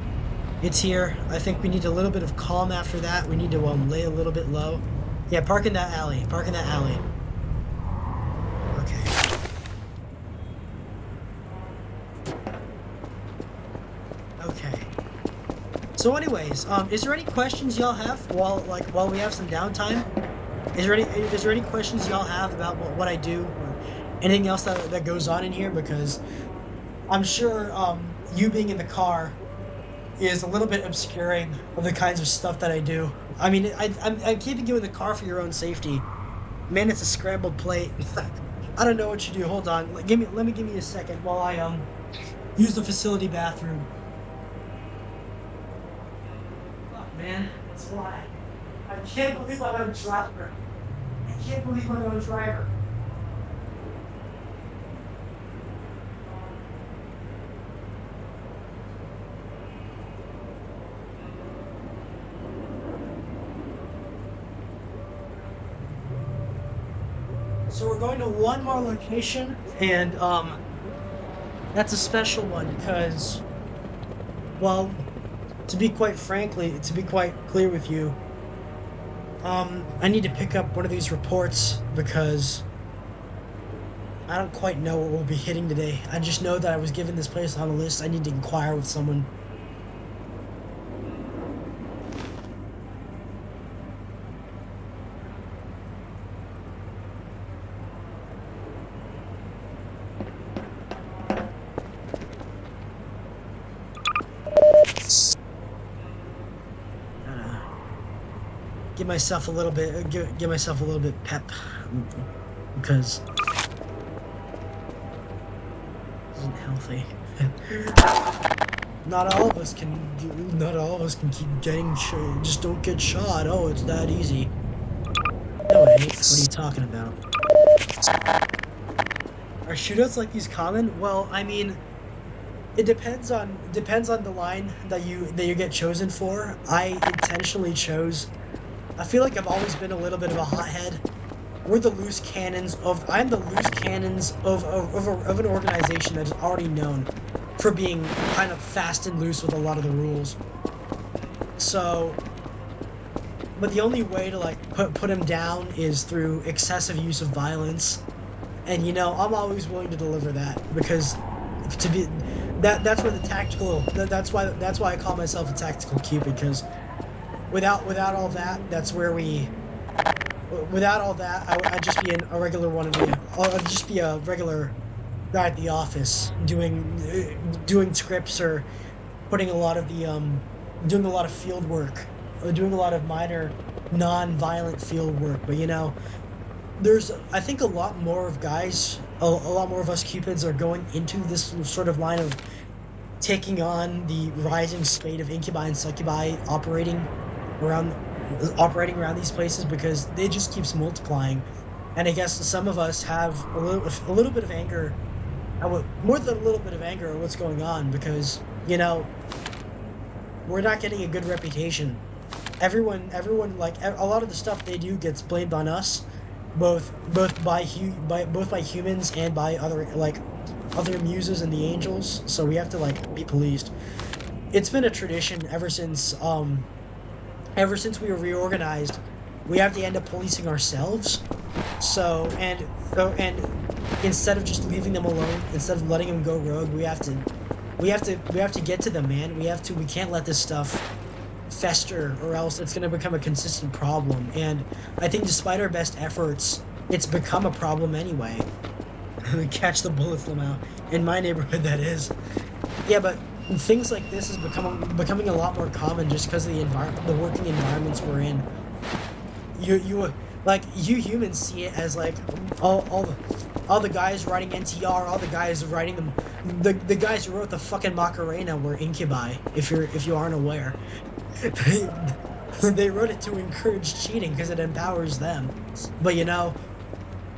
It's here. I think we need a little bit of calm after that. We need to lay a little bit low. Yeah, park in that alley. Okay. Okay. So anyways, is there any questions y'all have while we have some downtime? Is there any questions y'all have about what I do or anything else that goes on in here? Because I'm sure you being in the car is a little bit obscuring of the kinds of stuff that I do. I mean, I'm keeping you in the car for your own safety. Man, it's a scrambled plate. I don't know what you do. Hold on. Let me give me a second while I use the facility bathroom. Fuck, man, that's why. I can't believe I'm a driver. I can't believe I'm a driver. So we're going to one more location, and that's a special one because, well, to be quite clear with you, I need to pick up one of these reports because I don't quite know what we'll be hitting today. I just know that I was given this place on the list. I need to inquire with someone. give myself a little bit, give myself a little bit pep, because this isn't healthy. Not all of us can keep getting just don't get shot. Oh, it's that easy. No, it ain't. What are you talking about? Are shootouts like these common? Well, I mean, it depends on the line that you get chosen for. I intentionally chose. I feel like I've always been a little bit of a hothead. I'm the loose cannons of an organization that is already known for being kind of fast and loose with a lot of the rules. So, but the only way to like put him down is through excessive use of violence, and you know I'm always willing to deliver that because that's where the tactical that's why I call myself a tactical Cupid, because without all that, that's where we. Without all that, I'd just be a regular one of the. I'd just be a regular guy at the office doing scripts or putting a lot of the doing a lot of field work or doing a lot of minor non-violent field work. But you know, there's I think a lot more of guys, a lot more of us Cupids are going into this sort of line of taking on the rising spate of incubi and succubi operating around these places because it just keeps multiplying. And I guess some of us have a little bit of anger, more than a little bit of anger at what's going on, because you know we're not getting a good reputation. Everyone like a lot of the stuff they do gets blamed on us, both by humans and by other muses and the angels. So we have to like be policed. It's been a tradition ever since we were reorganized. We have to end up policing ourselves. So and instead of just leaving them alone, instead of letting them go rogue, we have to get to them, man. We can't let this stuff fester, or else it's going to become a consistent problem. And I think despite our best efforts, it's become a problem anyway. Catch the bullets, Lamau. In my neighborhood, that is. Yeah, but things like this is becoming a lot more common just because of the working environments we're in. You humans see it as like all the guys writing NTR, all the guys writing the guys who wrote the fucking Macarena were incubi. If you aren't aware, they wrote it to encourage cheating because it empowers them. But you know,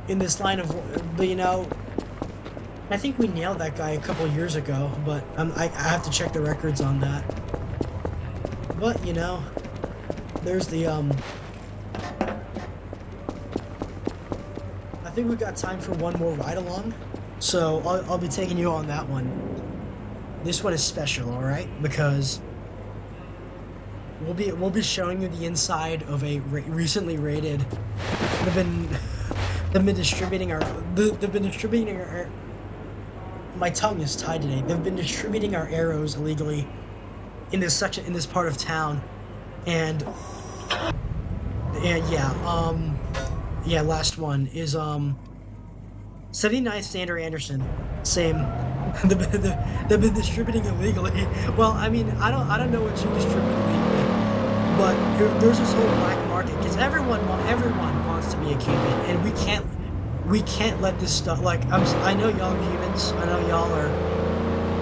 in this line of, I think we nailed that guy a couple years ago, but I have to check the records on that. But you know, there's the I think we got time for one more ride along, so I'll be taking you on that one. This one is special, all right, because we'll be showing you the inside of a recently raided. They've been distributing our. My tongue is tied today. They've been distributing our arrows illegally in this part of town, and yeah, last one is 79th Sander Anderson. Same. They've been distributing illegally. Well, I mean, I don't know what you distribute illegally, but there's this whole black market because everyone wants to be a Cupid, and we can't let this stuff. Like I know y'all are humans. I know y'all are.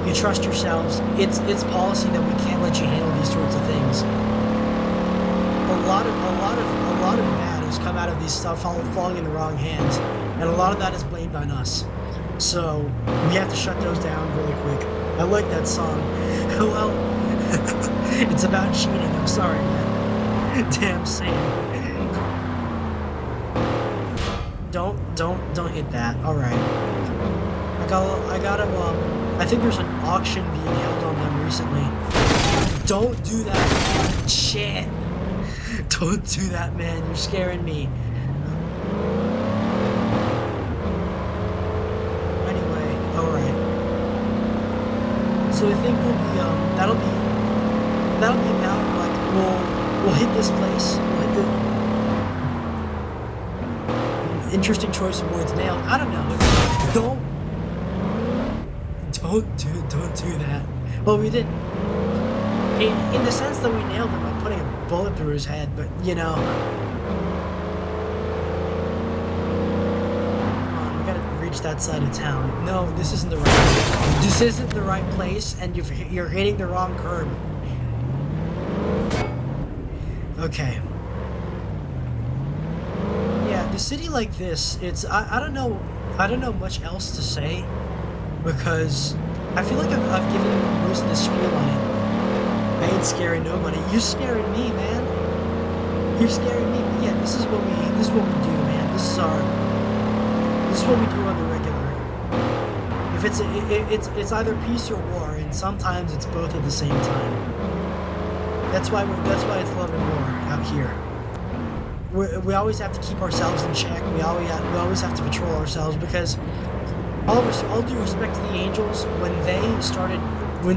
You trust yourselves. It's policy that we can't let you handle these sorts of things. A lot of bad has come out of these stuff falling in the wrong hands, and a lot of that is blamed on us. So we have to shut those down really quick. I like that song. Well, it's about cheating. I'm sorry, man. Damn Sam. Don't hit that. All right. I think there's an auction being held on them recently. Don't do that. Shit. Don't do that, man. You're scaring me. Anyway, alright. So I think that'll be about, like, we'll hit this place. We'll hit the interesting choice of words. Nailed. I don't know. Don't do that. Well, we didn't. In the sense that we nailed him by putting him bullet through his head, but you know. We gotta reach that side of town. No, this isn't the right. This isn't the right place, and you're hitting the wrong curb. Okay. Yeah, the city like this, it's I don't know much else to say, because I feel like I've given most of the spiel on it. I ain't scaring nobody. You're scaring me, man. You're scaring me. But yeah, this is what we do, man. This is what we do on the regular. If it's either peace or war, and sometimes it's both at the same time. That's why it's love and war out here. We always have to keep ourselves in check. We always have to patrol ourselves, because all due respect to the Angels, when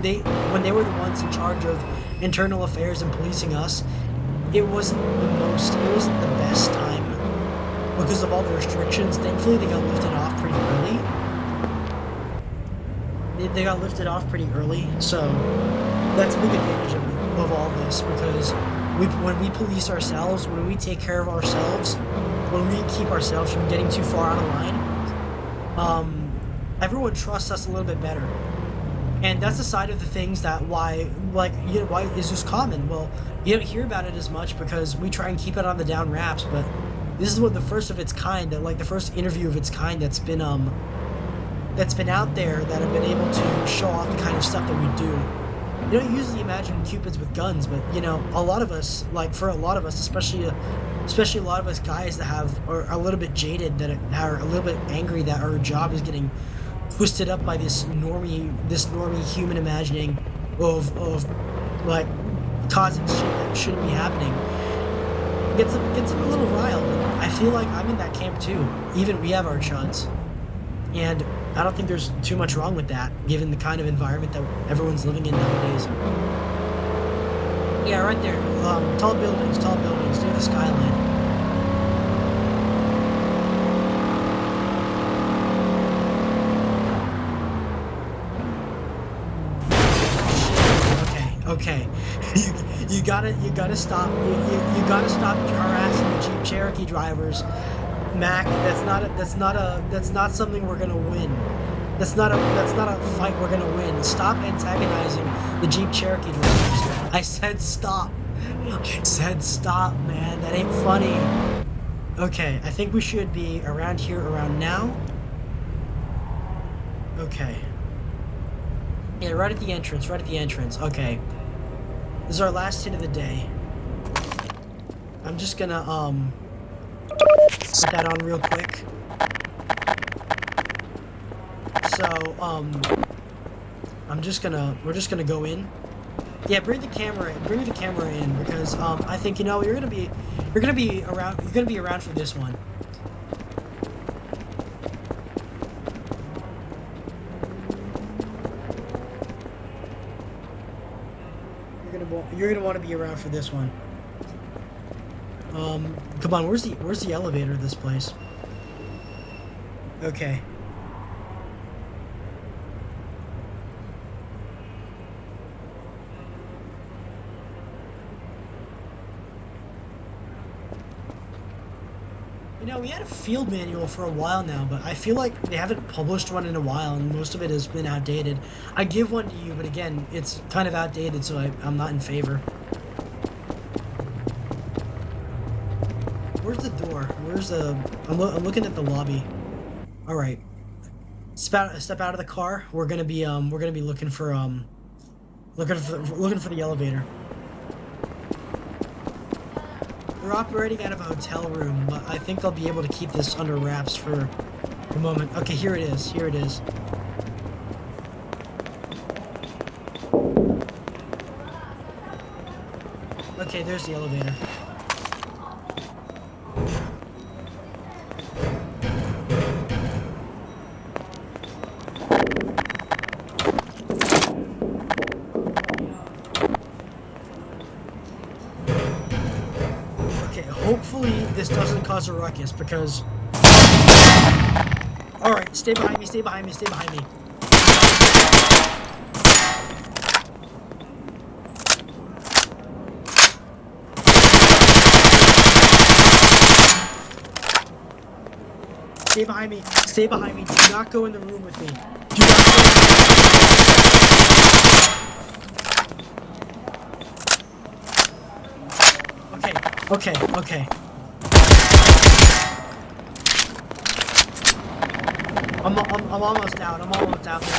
they were the ones in charge of internal affairs and policing us, it wasn't the best time because of all the restrictions. Thankfully, they got lifted off pretty early. They got lifted off pretty early, so that's a big advantage of all this, because when we police ourselves, when we take care of ourselves, when we keep ourselves from getting too far out of line, everyone trusts us a little bit better. And that's the side of the things that why is this common? Well, you don't hear about it as much because we try and keep it on the down wraps, but this is the first of its kind, like the first interview of its kind that's been out there, that have been able to show off the kind of stuff that we do. You don't usually imagine Cupids with guns, but you know, a lot of us, especially a lot of us guys that are a little bit jaded, that are a little bit angry that our job is getting twisted up by this normie human imagining of like causing shit that shouldn't be happening. Gets them a little riled. I feel like I'm in that camp too. Even we have our chuds, and I don't think there's too much wrong with that, given the kind of environment that everyone's living in nowadays. Yeah, right there. Tall buildings near the skyline. Okay. you gotta stop. You gotta stop harassing the Jeep Cherokee drivers. Mac, that's not something we're gonna win. That's not a fight we're gonna win. Stop antagonizing the Jeep Cherokee drivers. I said stop. I said stop, man. That ain't funny. Okay, I think we should be around here around now. Okay. Yeah, right at the entrance. Okay. This is our last hit of the day. I'm just gonna put that on real quick. So, we're just gonna go in. Yeah, bring the camera in, because I think, you know, you're gonna be around for this one. You're gonna want to be around for this one. Come on, where's the elevator of this place? Okay. You know, we had a field manual for a while now, but I feel like they haven't published one in a while, and most of it has been outdated. I give one to you, but again, it's kind of outdated, so I'm not in favor. Where's the door? I'm looking at the lobby. All right. Step out of the car. We're gonna be looking for the elevator. We're operating out of a hotel room, but I think I'll be able to keep this under wraps for a moment. Okay, here it is. Okay, there's the elevator. Hopefully this doesn't cause a ruckus, because... Alright, stay behind me. Stay behind me. Stay behind me. Do not go in the room with me. Do not go. Okay. I'm almost out. I'm almost out, man.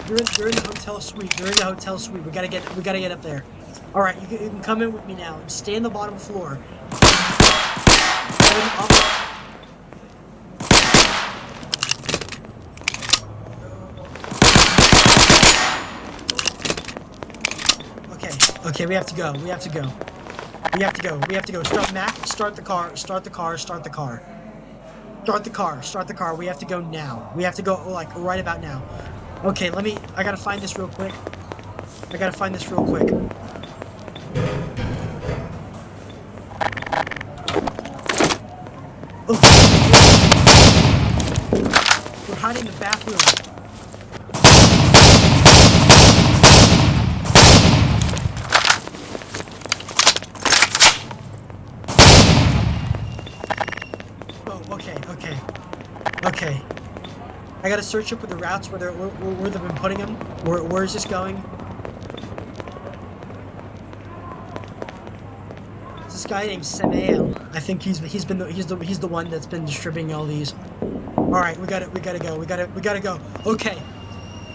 You're in the hotel suite. You're in the hotel suite. We gotta get up there. All right, you can come in with me now. Stay on the bottom floor. Okay, we have to go. Start the car. We have to go now. We have to go, like, right about now. Okay, I gotta find this real quick. Oh. We're hiding in the bathroom. Okay. I gotta search up for the routes where they've been putting them. Where is this going? This guy named Samael. I think he's the one that's been distributing all these. All right, we gotta go. Okay.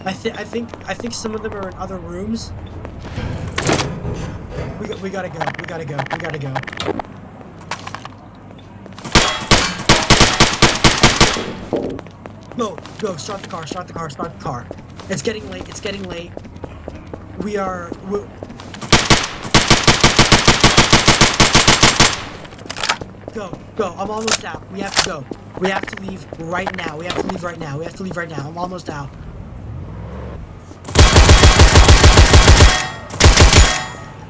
I think some of them are in other rooms. We gotta go. Go, start the car. It's getting late. Go, I'm almost out. We have to go. We have to leave right now. I'm almost out.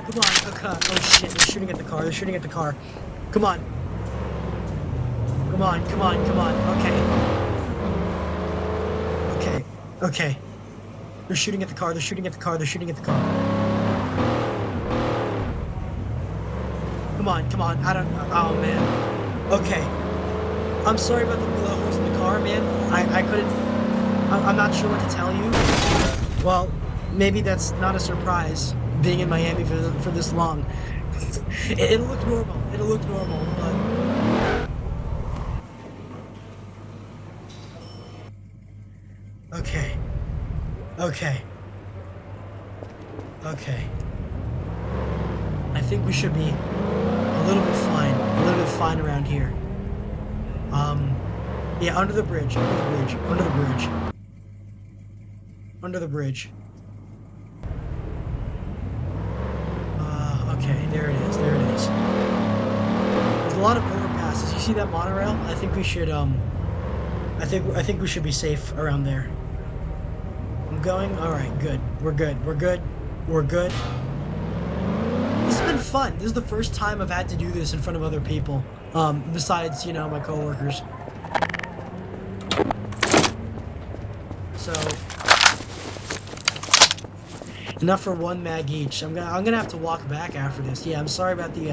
Come on, oh shit, they're shooting at the car. Come on. Okay. They're shooting at the car. Come on. Oh, man. Okay. I'm sorry about the blowholes in the car, man. I couldn't... I'm not sure what to tell you. Well, maybe that's not a surprise, being in Miami for this long. It'll look normal, but... Okay. I think we should be a little bit fine around here. Yeah, under the bridge. Okay, there it is. There's a lot of overpasses. You see that monorail? I think we should, I think we should be safe around there. I'm going? Alright, good. We're good. This has been fun. This is the first time I've had to do this in front of other people. Besides, my coworkers. So, enough for one mag each. I'm gonna have to walk back after this. Yeah, I'm sorry about the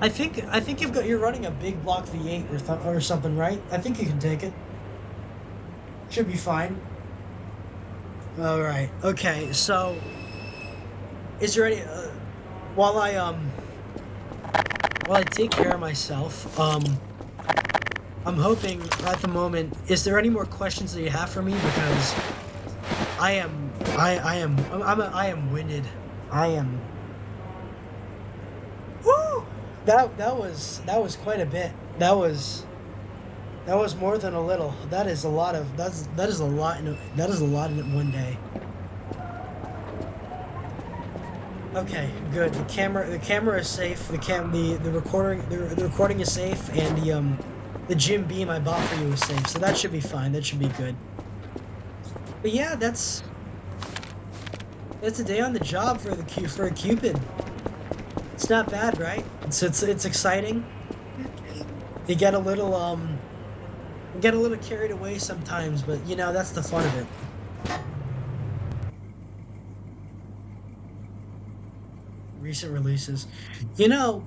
I think you're running a big block V8 or something, right? I think you can take it. Should be fine. All right. Okay. So, is there any while I take care of myself, I'm hoping at the moment, is there any more questions that you have for me? Because I am winded. Woo! That was quite a bit. That was more than a little. That is a lot in one day. Okay, good. The camera is safe. The recording is safe, and the Jim Beam I bought for you is safe. So that should be fine. That should be good. But yeah, that's a day on the job for a Cupid. It's not bad, right? It's exciting. You get a little carried away sometimes, but that's the fun of it. recent releases. You know,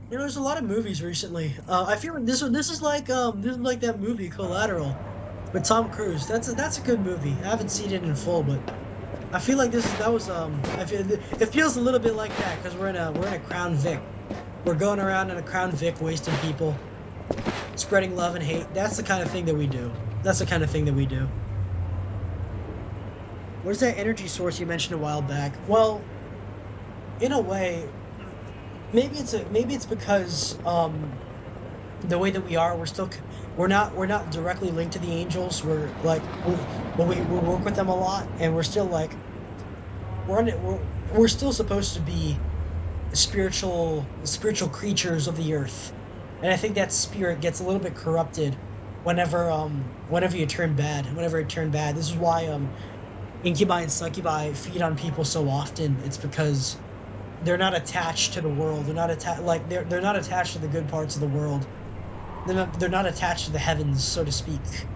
there's a lot of movies recently. I feel like this is like that movie Collateral with Tom Cruise. That's a good movie. I haven't seen it in full, but I feel like I feel it feels a little bit like that because we're in a Crown Vic. We're going around in a Crown Vic wasting people, spreading love and hate. That's the kind of thing that we do. That's the kind of thing that we do. Where's that energy source you mentioned a while back? Well, in a way, maybe it's because the way that we are, we're not directly linked to the angels. We work with them a lot, and we're still like we're still supposed to be spiritual creatures of the earth, and I think that spirit gets a little bit corrupted whenever you turn bad. Whenever it turn bad, this is why incubi and succubi feed on people so often. It's because they're not attached to the world. They're not attached they're not attached to the good parts of the world. They're not attached to the heavens, so to speak.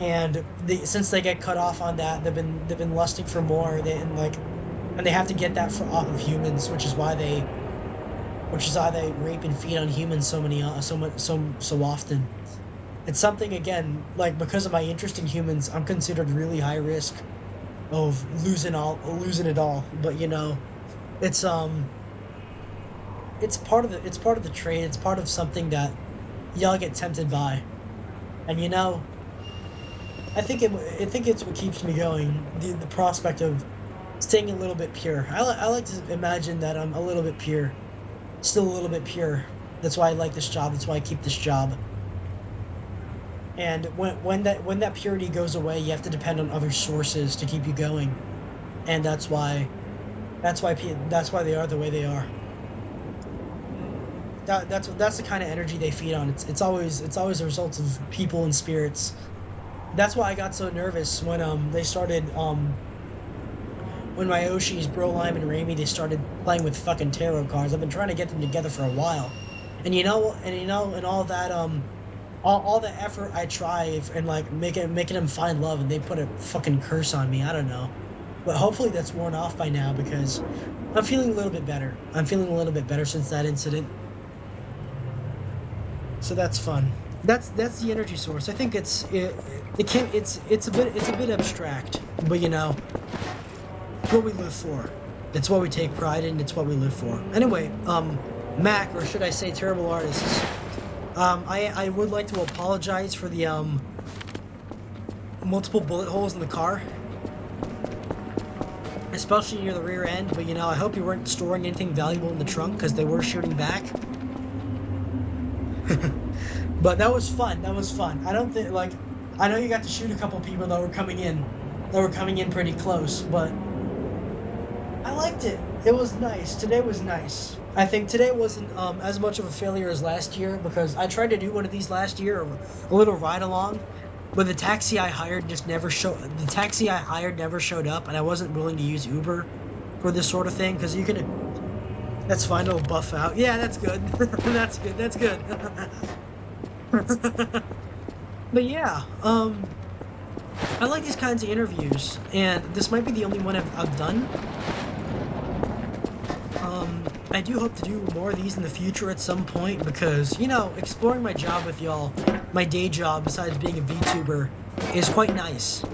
And since they get cut off on that, they've been lusting for more. And they have to get that off of humans, which is why they rape and feed on humans so often. It's something, again, like, because of my interest in humans, I'm considered really high risk of losing it all. But it's it's part of the trade. It's part of something that y'all get tempted by, and I think it's what keeps me going. The prospect of staying a little bit pure. I like to imagine that I'm a little bit pure, still a little bit pure. That's why I like this job. That's why I keep this job. And when that purity goes away, you have to depend on other sources to keep you going, and that's why they are the way they are. That's the kind of energy they feed on. It's always the results of people and spirits. That's why I got so nervous when they started when my Oshis, Bro, Lime, and Raimi, they started playing with fucking tarot cards. I've been trying to get them together for a while, and all that all the effort I try and like making them find love, and they put a fucking curse on me. I don't know, but hopefully that's worn off by now because I'm feeling a little bit better. I'm feeling a little bit better since that incident. So that's fun. That's the energy source. I think it's a bit abstract, but it's what we live for. It's what we take pride in. It's what we live for. Anyway, Mac, or should I say Terrible Artists, I would like to apologize for the multiple bullet holes in the car, especially near the rear end. But I hope you weren't storing anything valuable in the trunk because they were shooting back. But that was fun. I don't think, I know you got to shoot a couple people that were coming in pretty close, but I liked it. It was nice. Today was nice. I think today wasn't as much of a failure as last year because I tried to do one of these last year, a little ride along, but the taxi I hired never showed up, and I wasn't willing to use Uber for this sort of thing because you can. That's fine. It'll buff out. Yeah, that's good. That's good. But yeah, I like these kinds of interviews, and this might be the only one I've done. I do hope to do more of these in the future at some point because, exploring my job with y'all, my day job besides being a VTuber, is quite nice.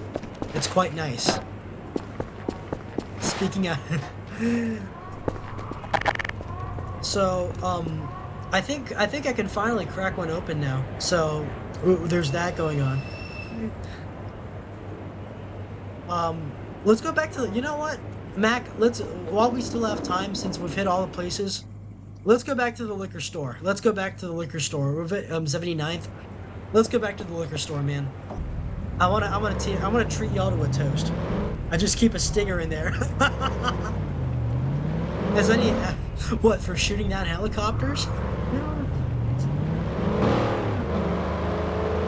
It's quite nice. Speaking of... So, I think I can finally crack one open now. So, there's that going on. Let's go back to what? Mac, while we still have time, since we've hit all the places, let's go back to the liquor store. We're at 79th. Let's go back to the liquor store, man. I wanna treat y'all to a toast. I just keep a stinger in there. Has any what, for shooting down helicopters?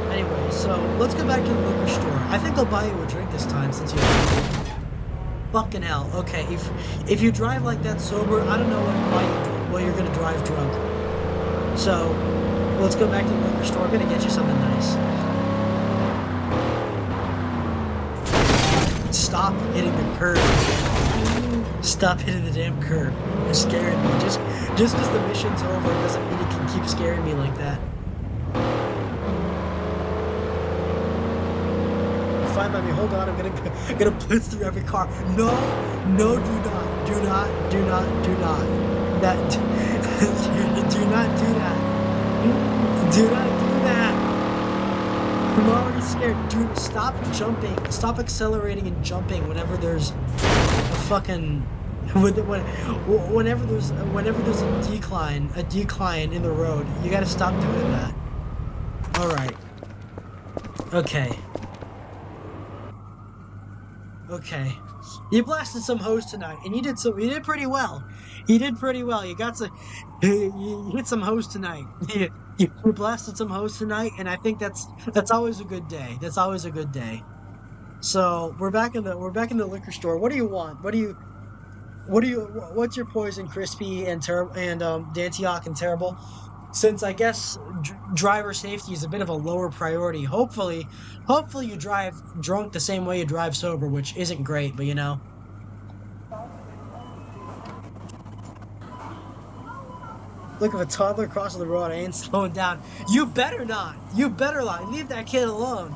Anyway, so let's go back to the liquor store. I think I'll buy you a drink this time since you're fucking hell. Okay, if you drive like that sober, I don't know why you're gonna drive drunk. So let's go back to the liquor store. I'm gonna get you something nice. Stop hitting the curb. Stop hitting the damn curb. You're scaring me. Just because the mission's over doesn't mean you can keep scaring me like that. Fine by me. Hold on. I'm gonna blitz through every car. No, no, do not. Do not. That do not do that. Do not do that. I'm already scared. Dude, stop jumping. Stop accelerating and jumping whenever there's a fucking whenever there's a decline in the road. You gotta stop doing that. All right. Okay. Okay. You blasted some hoes tonight, and you did pretty well. You did pretty well. You got some. You hit some hoes tonight. You blasted some hoes tonight, and I think that's always a good day. That's always a good day. So we're back in the liquor store. What do you want? What's your poison, crispy and Dantioch and terrible? Since I guess driver safety is a bit of a lower priority. Hopefully you drive drunk the same way you drive sober, which isn't great, but you know. Look, if a toddler crosses the road, I ain't slowing down. You better not. You better not. Leave that kid alone.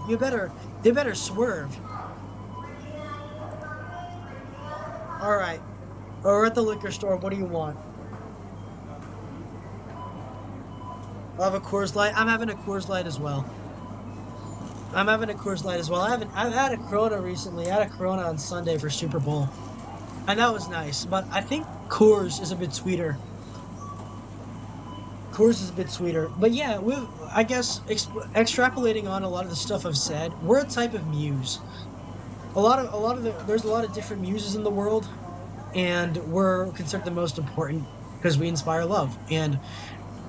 They better swerve. All right. We're at the liquor store. What do you want? I'll have a Coors Light. I'm having a Coors Light as well. I've had a Corona recently. I had a Corona on Sunday for Super Bowl. And that was nice. But I think Coors is a bit sweeter. But yeah, I guess extrapolating on a lot of the stuff I've said, we're a type of muse. There's a lot of different muses in the world, and we're considered the most important because we inspire love. And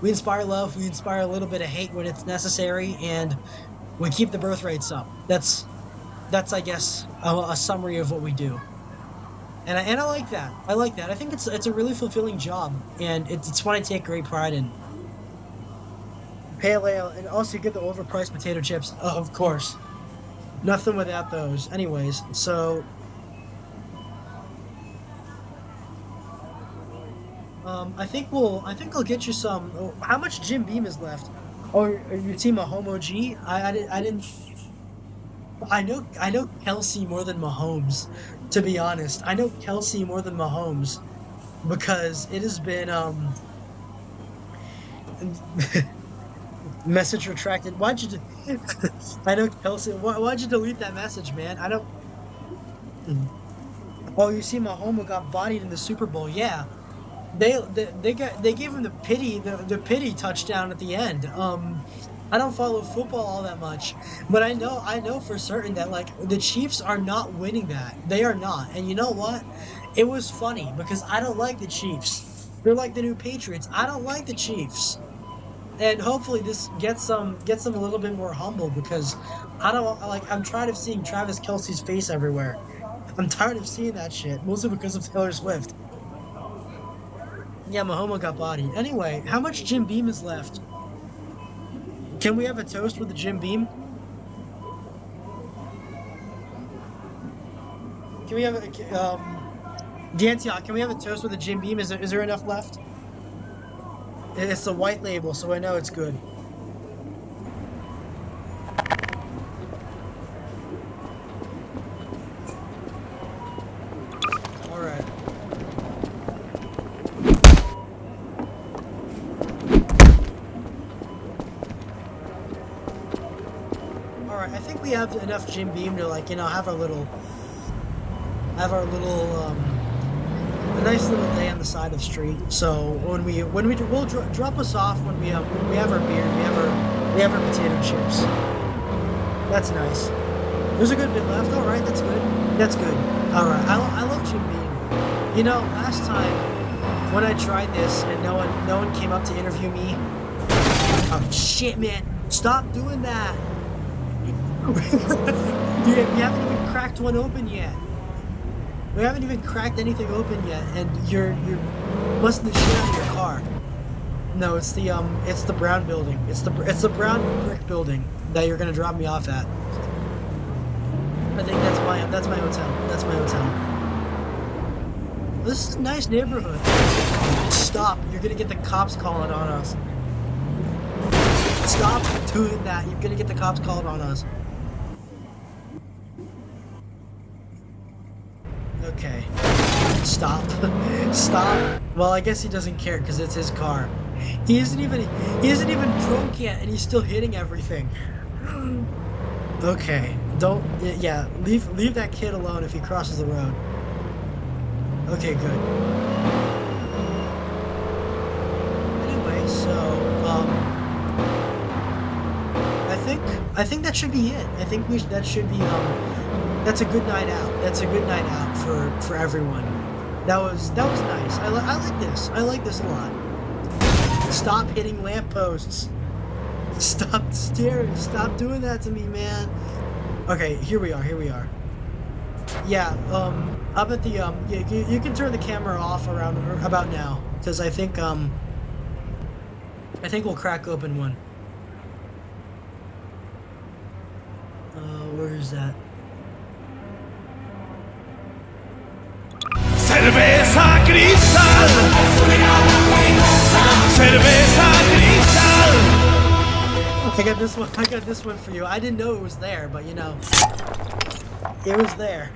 we inspire love, we inspire a little bit of hate when it's necessary, and we keep the birth rates up. That's I guess a summary of what we do. And I like that. I think it's a really fulfilling job, and it's one I take great pride in. Pale ale, and also you get the overpriced potato chips, of course. Nothing without those. Anyways, so I think I'll get you some. Oh, how much Jim Beam is left? Oh, your team a Homo G? I didn't. I know Kelsey more than Mahomes. To be honest, I know Kelsey more than Mahomes because it has been message retracted. Why'd you? I know Kelsey. Why'd you delete that message, man? I don't. Oh, you see, Mahomes got bodied in the Super Bowl. Yeah. They gave him the pity touchdown at the end. I don't follow football all that much, but I know for certain that like the Chiefs are not winning that. They are not. And you know what? It was funny because I don't like the Chiefs. They're like the new Patriots. I don't like the Chiefs. And hopefully this gets them a little bit more humble because I'm tired of seeing Travis Kelce's face everywhere. I'm tired of seeing that shit, mostly because of Taylor Swift. Yeah, Mahomes got bodied. Anyway, how much Jim Beam is left? Can we have a toast with the Jim Beam? Can we have D'Antioch, can we have a toast with the Jim Beam? Is there enough left? It's the white label, so I know it's good. Alright. Alright, I think we have enough Jim Beam to like, have our little a nice little day on the side of the street. So we'll drop us off when we have our beer, we have our potato chips. That's nice. There's a good bit left. All right, that's good. That's good. All right, I love Jim Beam. Last time when I tried this and no one came up to interview me. Oh shit, man! Stop doing that. You haven't even cracked one open yet. We haven't even cracked anything open yet, and you're busting the shit out of your car. No, it's the brown building. It's the brown brick building that you're gonna drop me off at. I think that's my hotel. That's my hotel. This is a nice neighborhood. Stop. You're gonna get the cops calling on us. Stop doing that. You're gonna get the cops calling on us. Okay. Stop. Stop. Well, I guess he doesn't care because it's his car. He isn't even drunk yet and he's still hitting everything. Okay. Don't yeah, leave that kid alone if he crosses the road. Okay, good. Anyway, so I think that should be it. I think that should be that's a good night out. That's a good night out for everyone. That was nice. I like this. I like this a lot. Stop hitting lampposts. Stop staring. Stop doing that to me, man. Okay, here we are. Yeah, up at the you can turn the camera off around about now because I think we'll crack open one. Where is that? Cerveza cristal. Cerveza cristal. I got this one. I got this one for you. I didn't know it was there, but you know, it was there.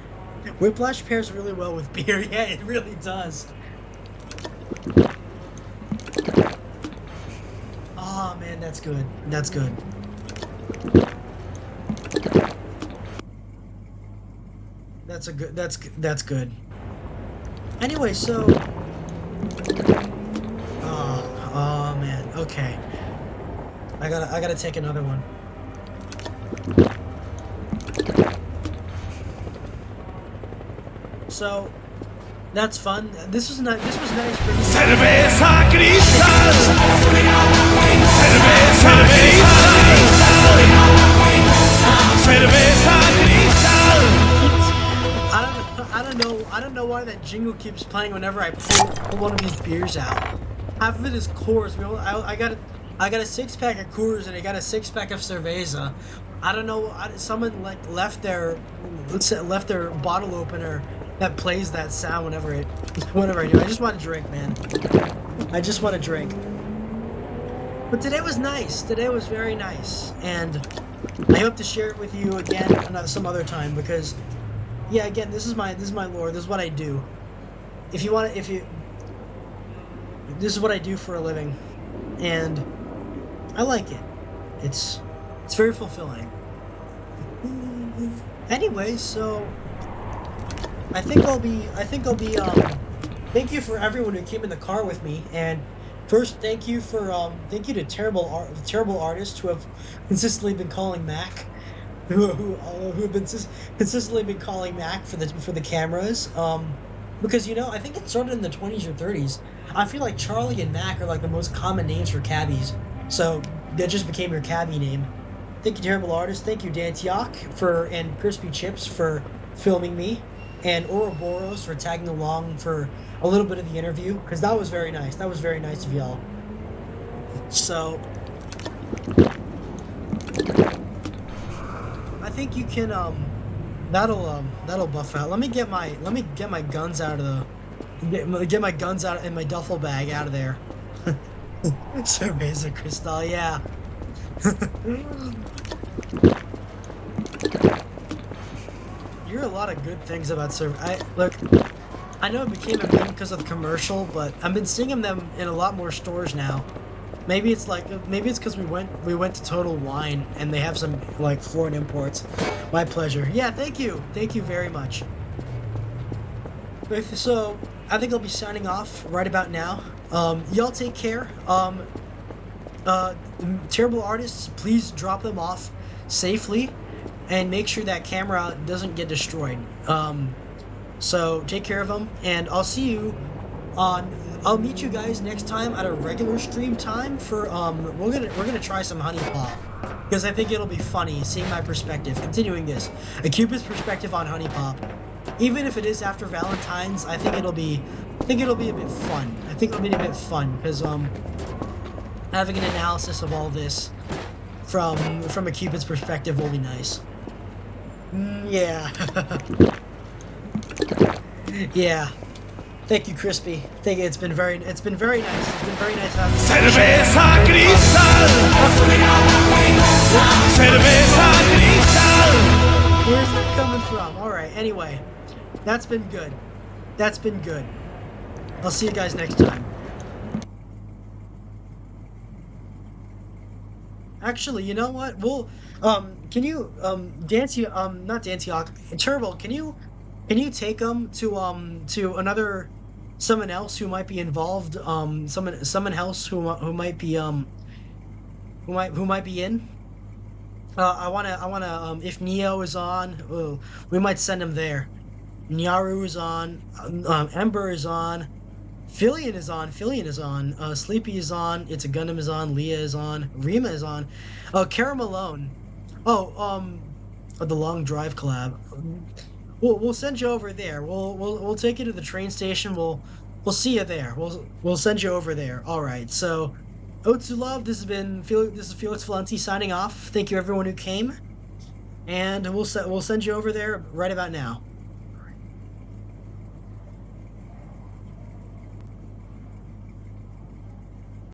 Whiplash pairs really well with beer. Yeah, it really does. Oh man, that's good. That's good. That's good. Anyway, so oh man, okay. I gotta take another one. So that's fun. This was nice for me. Cerveza cristal. Cerveza cristal. Cerveza cristal. I don't know why that jingle keeps playing whenever I pull one of these beers out. Half of it is Coors. I got a 6-pack of Coors and I got a 6-pack of Cerveza. I don't know. Someone like left their bottle opener that plays that sound whenever I do. I just want to drink, man. I just want to drink. But today was nice. Today was very nice, and I hope to share it with you again some other time because, yeah, again, this is my lore. This is what I do. This is what I do for a living, and I like it. It's very fulfilling. Anyway, so I think I'll be thank you for everyone who came in the car with me, and first thank you to terrible artists who have consistently been calling Mac, who have been consistently been calling Mac for the cameras, because you know I think it started in the 20s or 30s. I feel like Charlie and Mac are like the most common names for cabbies, so that just became your cabbie name. Thank you, terrible artists. Thank you, Dantiok and Crispy Chips for filming me, and Ouroboros for tagging along for a little bit of the interview, because that was very nice. That was very nice of y'all. So I think you can that'll buff out. Let me get my guns out of get my guns out in my duffel bag out of there. Cerveza Cristal, yeah. You hear a lot of good things about Look, I know it became a meme because of the commercial, but I've been seeing them in a lot more stores now. Maybe it's because we went to Total Wine and they have some like foreign imports. My pleasure. Yeah, thank you very much. So I think I'll be signing off right about now. Y'all take care. Terrible artists, please drop them off safely and make sure that camera doesn't get destroyed. So take care of them, and I'll meet you guys next time at a regular stream time for we're gonna try some honey pop, because I think it'll be funny seeing my perspective, continuing this, a Cupid's perspective on honey pop. Even if it is after Valentine's, I think it'll be a bit fun. I think it'll be a bit fun because having an analysis of all this from a Cupid's perspective will be nice. Yeah. Yeah. Thank you, Crispy. Thank you. It's been very nice. It's been very nice having you. Cerveza cristal. Cerveza cristal. Where's that coming from? All right. Anyway, that's been good. That's been good. I'll see you guys next time. Actually, you know what? We'll can you Dancy not Dancy Hawk Turbo, can you take them to another someone else who might be involved, someone else who might be who might be in? I wanna if Neo is on, we might send him there. Nyaru is on, Ember is on, Fillion is on, Sleepy is on, It's a Gundam is on, Leah is on, Rima is on, Kara Malone. The Long Drive collab. We'll send you over there. We'll take you to the train station. We'll see you there. We'll send you over there. All right. So, Otsu Love. This is Felix Valenti signing off. Thank you everyone who came, and we'll send you over there right about now.